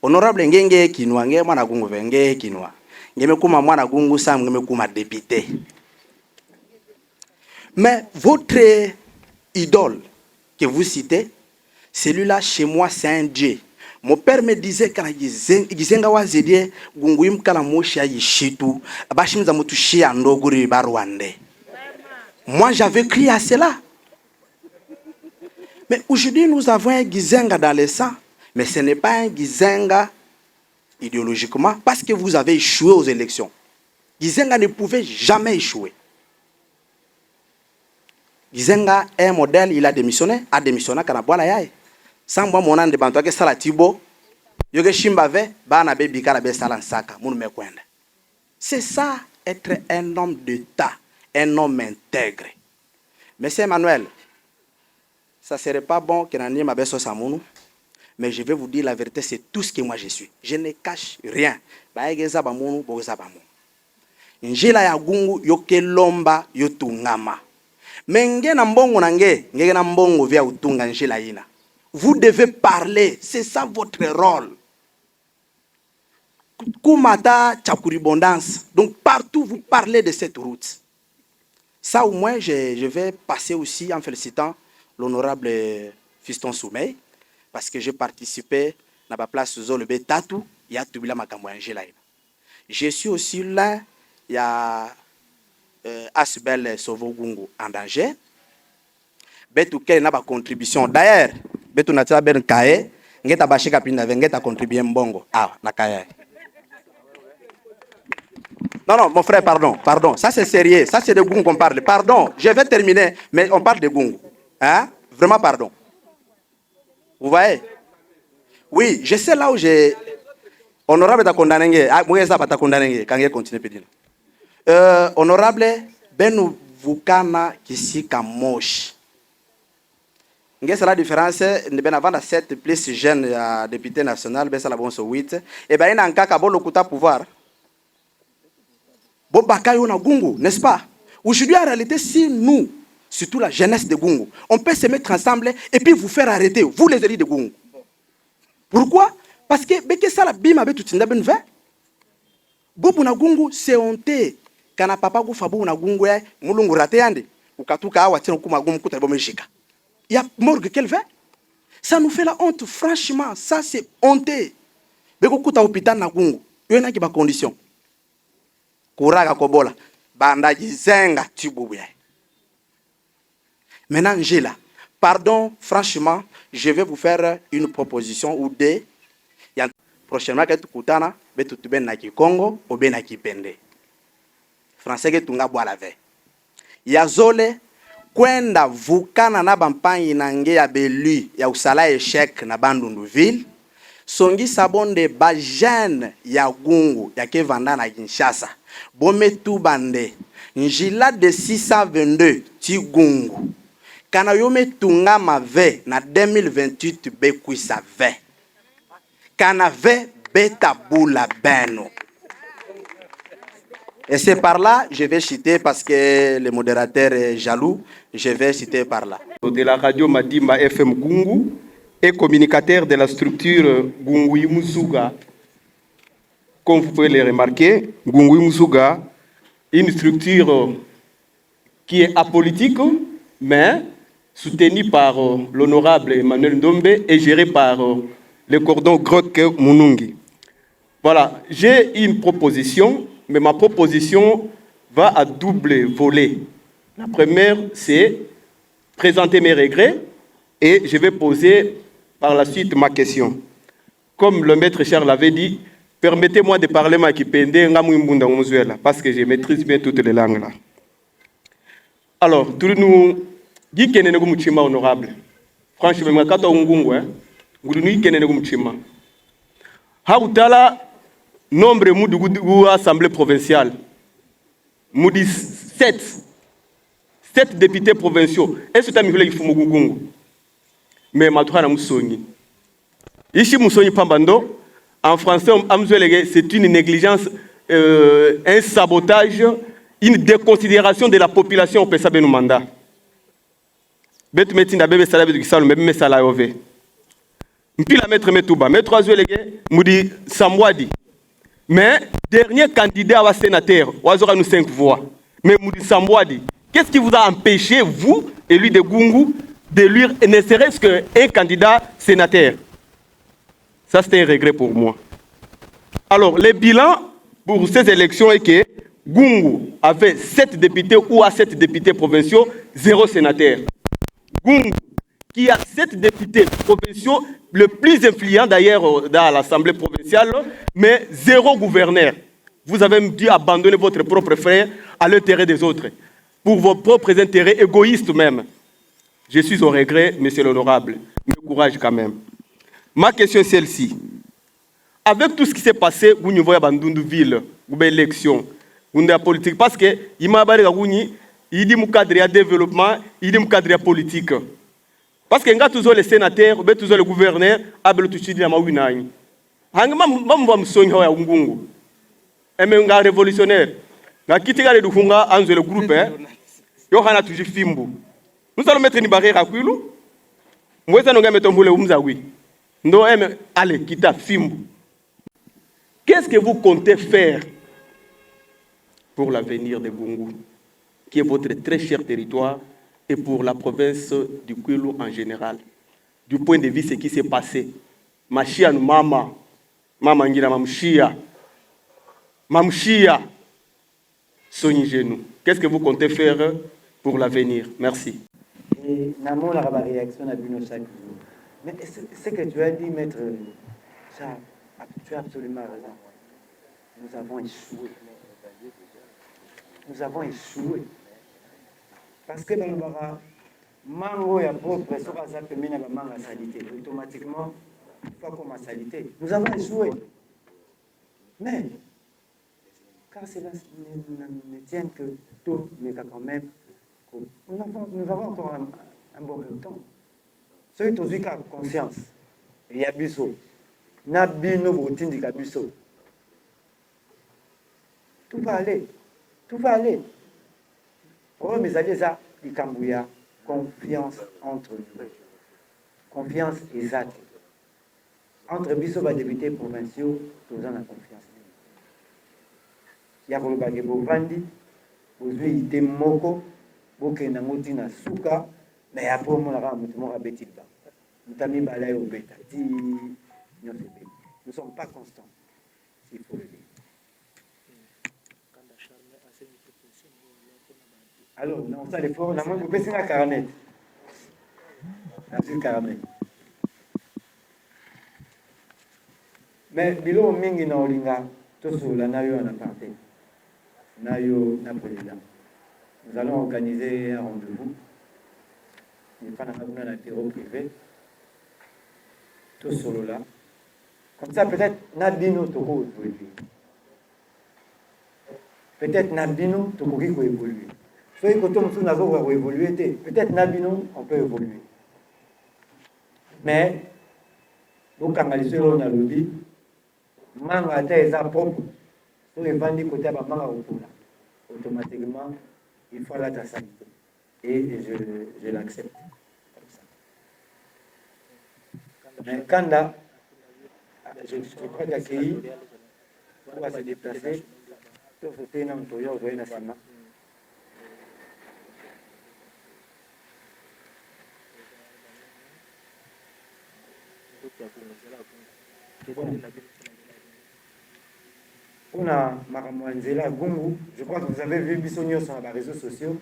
Honorable Ngenge Kinwa, Nge Mwana Gungu Venge Kinwa. Ngeme Kuma Mwana Gungu Sam, Ngeme Kuma député. Mais votre idole que vous citez, celui-là chez moi c'est un dieu. Mon père me disait quand Gizenga Wazedie, Gungu Imkala Moshia Yishitu, Abashimza Mutushi Andoguri Barwande. Moi j'avais crié à cela. Mais aujourd'hui, nous avons un Gizenga dans le sang. Mais ce n'est pas un Gizenga idéologiquement parce que vous avez échoué aux élections. Gizenga ne pouvait jamais échouer. Gizenga est un modèle, il a démissionné quand Boala Yaye. Sans moi, mon nom de Bantoake Salatibo, Yoge Shimbave, Bana Baby Karabe Salansaka, Mounou Mekwende. C'est ça, être un homme d'État, un homme intègre. Monsieur Emmanuel, ça ne serait pas bon que Nani Mabeso Samounou, mais je vais vous dire la vérité, c'est tout ce que moi je suis. Je ne cache rien. Baegeza Bamounou, Boza Bamounou. Njila ya Gungu, yoke lomba, yotungama. Menge na mbongo nange, ngege na mbongo via utunga njila ina. Vous devez parler, c'est ça votre rôle. Kumata Chakuribondance. Donc partout vous parlez de cette route. Ça au moins je vais passer aussi en félicitant l'honorable Fiston Soumey parce que j'ai participé à la place Zolebe Tatu, il y a Tubila Makambo Angela. Je suis aussi là, il y a Asbel Sovo Gungu en danger. Betu quelle n'a pas contribution. D'ailleurs, Betu Natia Ben Kae, Ngeta Bashika Pinda Vengeta contribué mbongo. Ah, na Kae. Non, mon frère, pardon. Ça c'est sérieux. Ça c'est de Gungu qu'on parle. Pardon, je vais terminer, mais on parle de Gungu. Hein? Vraiment, pardon. Vous voyez? Oui, je sais là où j'ai... Honorable ta condamné. Ah, moi, ça va ta condamné. Quand il continue à dire. Honorable, ben vukana kisi kamosh. Qu'est-ce que la différence? Ben avant la 7 plus jeune député national, ben ça la bon sur 8. Et ben il y a un cas qui a bon le pouvoir. Bon bakayo na Gungu, n'est-ce pas? Aujourd'hui en réalité, si nous, surtout la jeunesse de Gungu, on peut se mettre ensemble et puis vous faire arrêter, vous les élus de Gungu. Pourquoi? Parce que beke ça la bima be tutinda ben ve. Bobu na Gungu c'est honteux. Kana papa go fabu na Gungu ya mulungu rate yande. Ukatuka awa tena kuma Gungu kuta bome jika. Il y a morgue qu'elle fait. Ça nous fait la honte franchement, ça c'est honteux. Beko kuta hôpital na Gungu. Yo na ki ba condition. Kuraga kobola banda Gizenga tibubu ya. Maintenant, Angela, pardon, franchement, je vais vous faire une proposition ou deux. Prochainement, que tu koutana, betu tu ben na Kikongo, ou ben na Kipende. Français que tu nga bois la veille. Yazole, kwenda vukana na bampanyi na nge ya belu ya usala échec na Bandunduville. Songi sabonde ba jeune ya Gungu ya Kevanda na Kinshasa. Bome tu bande. Njila de 622 ti Gungu. Kana yome tunga ma ve na 2028 bekwisa ve. Kana ve beta boula beno. Et c'est par là, je vais citer parce que le modérateur est jaloux, je vais citer par là. De la radio Madimba FM Gungu et communicateur de la structure Gungu Musuga. Comme vous pouvez le remarquer, Gungu Musuga, une structure qui est apolitique, mais soutenu par l'honorable Emmanuel Ndombe et géré par le cordon Grok Munungi. Voilà, j'ai une proposition, mais ma proposition va à double volet. La première, c'est présenter mes regrets et je vais poser par la suite ma question. Comme le maître Charles l'avait dit, permettez-moi de parler ma kipende parce que je maîtrise bien toutes les langues là. Alors, tout nous dit qu'il y a un honorable. Franchement, quand on a un Hautala, nombre de l'Assemblée provinciale. Nous dit 7 députés provinciaux. Est-ce que tu as mis le Fumugungu? Mais Matoura Moussoni. Ici, Moussoni Pambando, en français, c'est une négligence, un sabotage, une déconsidération de la population au PSA Benoumanda. Bet metinda bebe salabe du kisalo mebe sala yove. Mpi la maître Metouba, maître Azuelege, moudi Samwadi. Mais dernier candidat à sénateur, Oazora nous 5 voix. Mais moudi Samwadi, qu'est-ce qui vous a empêché, vous, élu de Gungu, d'élire ne serait-ce qu'un candidat sénateur? Ça, c'était un regret pour moi. Alors, le bilan pour ces élections est que Gungu avait 7 députés ou à 7 députés provinciaux, 0 sénateur. Gungu, qui a 7 députés provinciaux, le plus influent d'ailleurs dans l'Assemblée provinciale, mais 0 gouverneur. Vous avez dû abandonner votre propre frère à l'intérêt des autres, pour vos propres intérêts égoïstes même. Je suis au regret, monsieur l'honorable, mais courage quand même. Ma question est celle-ci. Avec tout ce qui s'est passé, vous ne voyez pas dans ville, ou bien élection, ou la politique, parce que il m'a dit il dit cadre de développement, il dit cadre politique. Parce que quand tous les sénateurs, ou tous les gouverneurs, abel tout chidi na mawinani. Hangma mamva msonyo ya ngungu. Eme nga révolutionnaire. Na kitika le dufunga anzo le groupe yo hana tuji fimbu. Nous allons mettre une barrière à kwilu. Mweza nonga metombule umza wi. Ndo eme allez kita fimbu. Qu'est-ce que vous comptez faire pour l'avenir de Gungu, qui est votre très cher territoire, et pour la province du Kwilu en général? Du point de vue de ce qui s'est passé. Machia mama, mama ngira mamshia, mamshia, soignez genou. Qu'est-ce que vous comptez faire pour l'avenir? Merci. Et Namo la réaction à Bruno chaque jour. Mais ce que tu as dit, maître, ça, tu as absolument raison. Nous avons échoué. Nous avons échoué. Parce que dans le bara, mango et propre, sur la zapemina, la mangue à salité. Automatiquement, il faut comme à salité. Nous avons échoué. Mais, car cela ne tient que tout, mais quand même, nous avons encore un bon peu de temps. Ceux qui ont conscience, il y a biso. Nabino routine de biso. Tout va aller. Tout va aller. Oh, mes amis, ça, il y a confiance entre nous. Confiance exacte. Entre biso et députés provinciaux, nous avons la confiance. Il y a le bagage Bovandi, aujourd'hui il était moko, boke na ngoti na suka, mais après on a un petit bas. Nous avons mis balai au bêta. Nous ne sommes pas constants, il faut le dire. Alors, on a les formes, on peut essayer la carnet. La carnet. Mais, bilo mingi na olinga, tout sur la nayo en aparté. Nayo na président. Nous allons organiser un rendez-vous. Il n'y a pas un terreau privé. Tout sur là. Comme ça, peut-être, Nadino Toko évoluer. Peut-être Nadino Toko évoluer. Soit quand on a évolué, peut-être Nabino, on peut évoluer. Mais, donc, quand on a lobby, manga est propre. Sur les vendis côté à manga automatiquement, il faut la tassalité. Et je l'accepte. Mais quand là, je crois qu'accueilli, on va se déplacer, tout ce qui est dans le toyo, on va On a Maramoanzela Gungu, je crois que vous avez vu Bissonio sur les réseaux sociaux.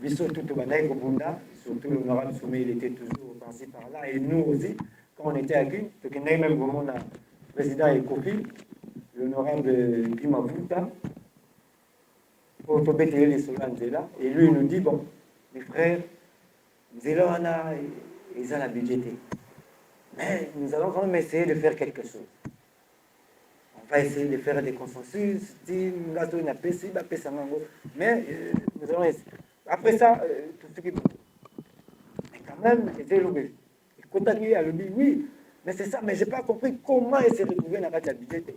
Bisso tout au Banaï Kobunda, surtout l'honorable Soumé, il était toujours passé par là. Et nous aussi, quand on était à Guin, donc il y a même vraiment le président Ekofi, l'honorable Pimavuta, pour Tobété les Solan Nzela. Et lui, il nous dit, bon, mes frères, Nzela, ils ont la budgété. Mais nous allons quand même essayer de faire quelque chose. On va essayer de faire des consensus, mais nous allons essayer. Après ça, tout ce qui... Mais quand même, c'est le contacté à l'objet, oui, mais c'est ça, mais je n'ai pas compris comment essayer de trouver la budgété.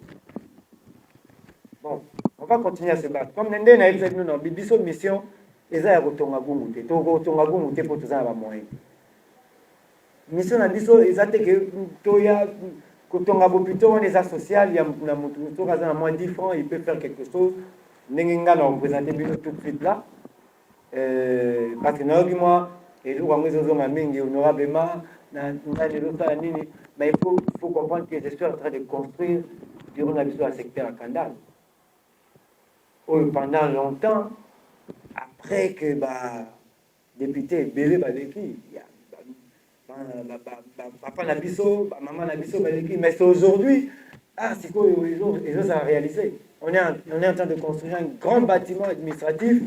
Bon, on va continuer à se battre. Comme nous avons une mission, ils ont retourné à Goumoute. Ils ont retourné à Goumoute pour tous les moyens. Mission na biso ezate que toya kotonga bopito on les social il y a na mutu to kaza moins 10 francs il peut faire quelque chose nenga na représenter bino tout de suite là parce que na moi et nous on zo nga mingi honorablement na ndani nini mais il faut comprendre que je suis en train de construire durant la biso à secteur à Kandal pendant longtemps après que député Bélé Baleki papa na biso, maman na biso, mais c'est aujourd'hui, c'est quoi ils ont ça à réaliser. On est en train de construire un grand bâtiment administratif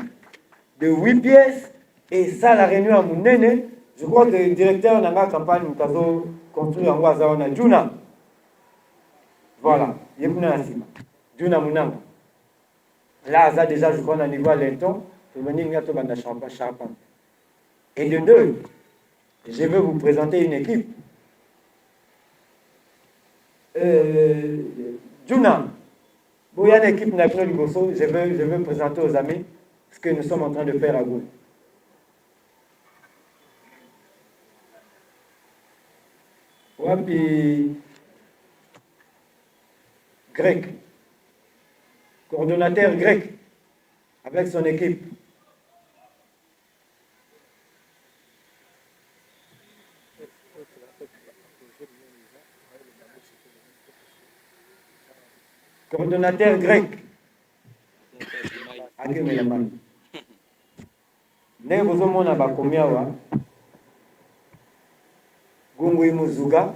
de 8 pièces, et ça, la réunion à Mounene, je crois que le directeur de la campagne, nous avons construit en Waza, on a Djuna. Voilà, Djuna Mounanga. Là, ça déjà, je crois, on a niveau à l'Inton, et de deux, je vais vous présenter une équipe. Djuna, il y a une équipe nationale du Bosso, je veux présenter aux amis ce que nous sommes en train de faire à Gou. Wapi grec, coordonnateur grec, avec son équipe. Coordonnateur grec. Ndenge bozomona bakomi awa Gungu imuzuga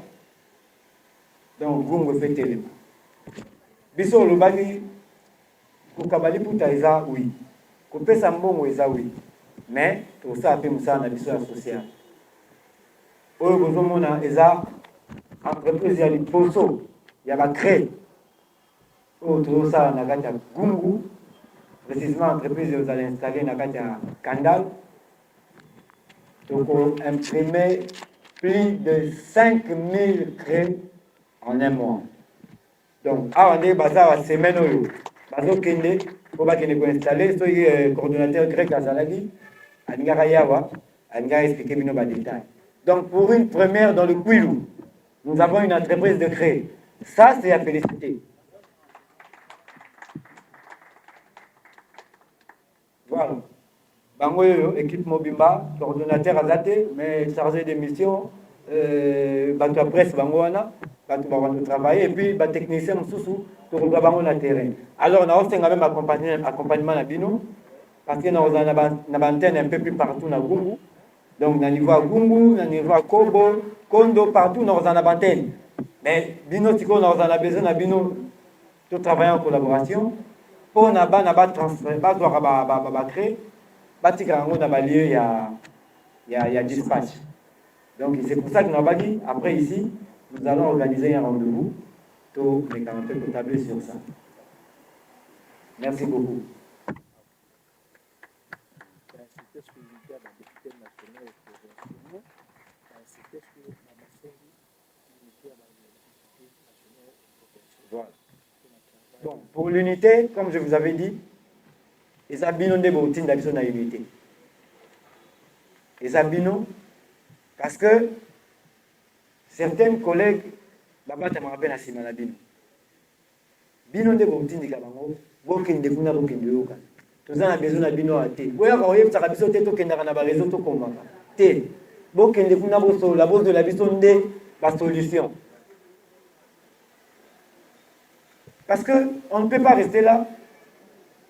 donc Gungu efetelema biso olobaki kokabali puta eza oui kopesa mbongo eza oui mais tosala mpe mosala na biso ya social oyo bozomona eza entreprise ya liposo ya bacré oyo tozosala na kati ya Gungu précisément entreprise oyo ozala installé na kati ya Kandal toko imprimer plus de 5000 craies en un mois. Donc, avant de baza la semaine oyo, bazo kende, pour bakende ko installer, soy coordonnateur grec à Zalagi, Aninga Yawa, Aninga expliquer bino ba détail. Donc, pour une première dans le Kwilu, nous avons une entreprise de craie. Ça, c'est à féliciter. Voilà. Bangoyo, équipe Mobimba, coordonnateur Azate, mais chargé de mission, bateau presse Bangoana, bateau Bango travailler, et puis bateau technicien Moussou, pour le Bango na terrain. Alors, on a aussi quand même accompagnement à Bino, parce que nous avons une antenne un peu plus partout dans Gungu. Donc, on a niveau à Gungu, on a niveau à Kobo, Kondo, partout, nous avons une antenne. Mais Bino, si on a besoin de Bino, tout travailler en collaboration, pour na ba transfert, ba créer. Batikango na balieu il y a dispatch. Donc c'est pour ça que nous avons dit après ici nous allons organiser un rendez-vous tout les commentaires pour tabler sur ça. Merci beaucoup. Voilà. Bon, pour l'unité, comme je vous avais dit, les abinons de routine d'action na unité. Les abinons, parce que certains collègues, là-bas, tu me rappelles à Simon Abino. Bino de routine de Kabango, Bokin de Kuna Bokin de Yoka. Tous en a besoin d'abino à thé. Oui, alors, il y a un réseau de Tokenda na réseau de Komba. Thé. bokende kuna bosola bozola biso nde basolution. Parce qu'on ne peut pas rester là.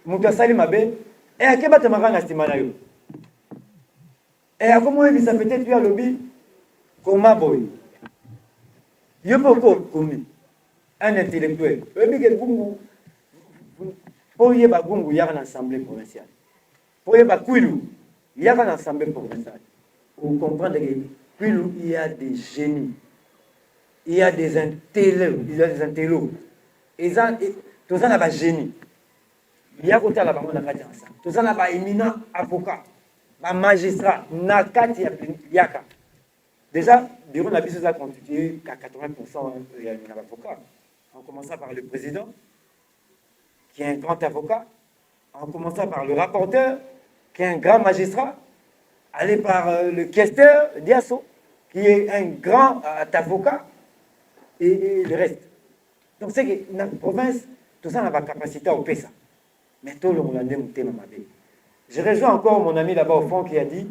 Moukasali Mabe, et à quel bâtiment na stima na yo? Et à comment il ça peut-être tu as lobby comment boy? Yo poko komi un intellectuel. Lobby quel gungu pour y ba gungu ya na assemblée provinciale. Pour y ba kwilu ya na assemblée provinciale. Vous comprenez que kwilu il y a des génies. Il y a des intellos, il y a des intellos. Et ça tout ça n'a pas génie. Il y a côté la banque na kati ensemble. Tout ça n'a pas éminent avocat, ba magistrat na kati yaka. Déjà bureau na biso a constitué à 80% il y a un avocat. En commençant par le président qui est un grand avocat, en commençant par le rapporteur qui est un grand magistrat, aller par le questeur Diasso qui est un grand avocat et le reste. Donc c'est que dans la province tout ça n'a pas capacité à opérer ça. Mais tout le monde a démonté ma vie. Je rejoins encore mon ami là-bas au fond qui a dit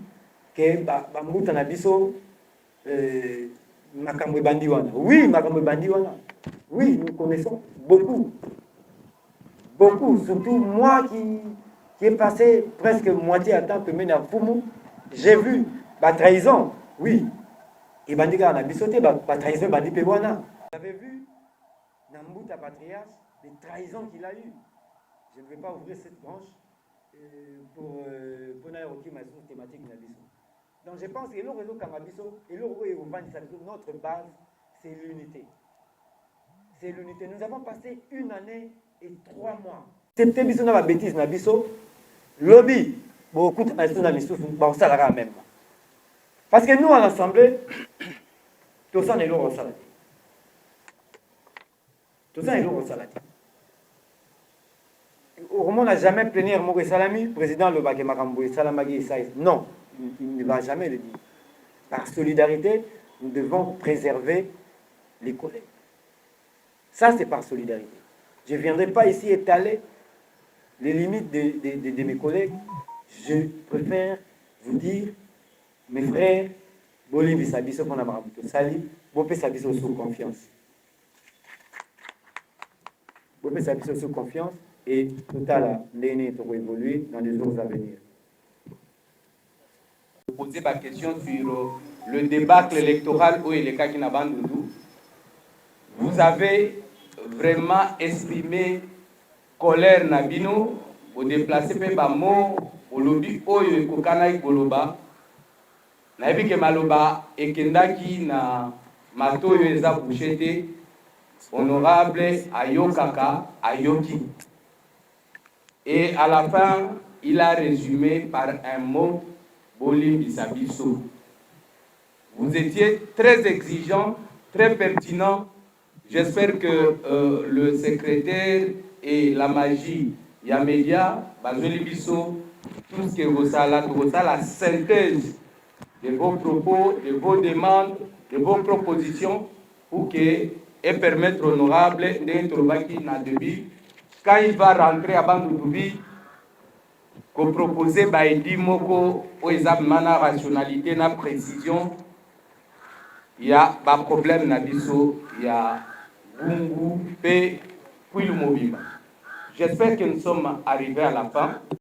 que Bamouta Nabiso Makamwe Bandiwana. Oui, Makamwe Bandiwana. Oui, nous connaissons beaucoup. Beaucoup. Surtout moi qui ai passé presque moitié à temps que Mena Fumu, j'ai vu la trahison. Oui. Et Bandiga Nabiso, la trahison Bandi Pewana. J'avais vu Nambouta Patriarche, les trahisons qu'il a eues. Je ne vais pas ouvrir cette branche pour ma thématique. Donc je pense que notre base, c'est l'unité. C'est l'unité. Nous avons passé 1 année et 3 mois. C'est peut-être une bêtise, lobby, beaucoup de ça même. Parce que nous, à l'Assemblée, tout ça est lourd au salaire. Tout ça est lourd au salaire. Roman n'a jamais plénière Mouré Salami, président le Baké Maramboué Salamagui et Saïs. Non, il ne va jamais le dire. Par solidarité, nous devons préserver les collègues. Ça, c'est par solidarité. Je ne viendrai pas ici étaler les limites de mes collègues. Je préfère vous dire, mes frères, Bolivie Sabiso qu'on a marabouté, Sali, Bopé Sabiso sous confiance. Bopé Sabiso sous confiance. Et total, l'année pour évoluer dans les jours à venir. Poser ma question sur le débâcle électoral au Eleka Kinabandoudou. Vous avez vraiment exprimé colère Nabino au déplacer par mot au lobby Oyo Kokanaï Goloba. Naïbi Maloba et Kendaki na Matoyo Eza Bouchete, honorable Ayokaka Ayoki. Et à la fin, il a résumé par un mot, Bolim Bisabiso. Vous étiez très exigeant, très pertinent. J'espère que le secrétaire et la magie Yamedia, Bazoli Biso, tout ce que vous avez, la synthèse de vos propos, de vos demandes, de vos propositions pour que et permettre honorable d'être na debi. Quand il va rentrer à Bandoubi, qu'on propose Baïdi Moko aux examens de rationalité, de précision, il y a un problème Nabiso, il y a Gungu, P, puis le Mobimba. J'espère que nous sommes arrivés à la fin.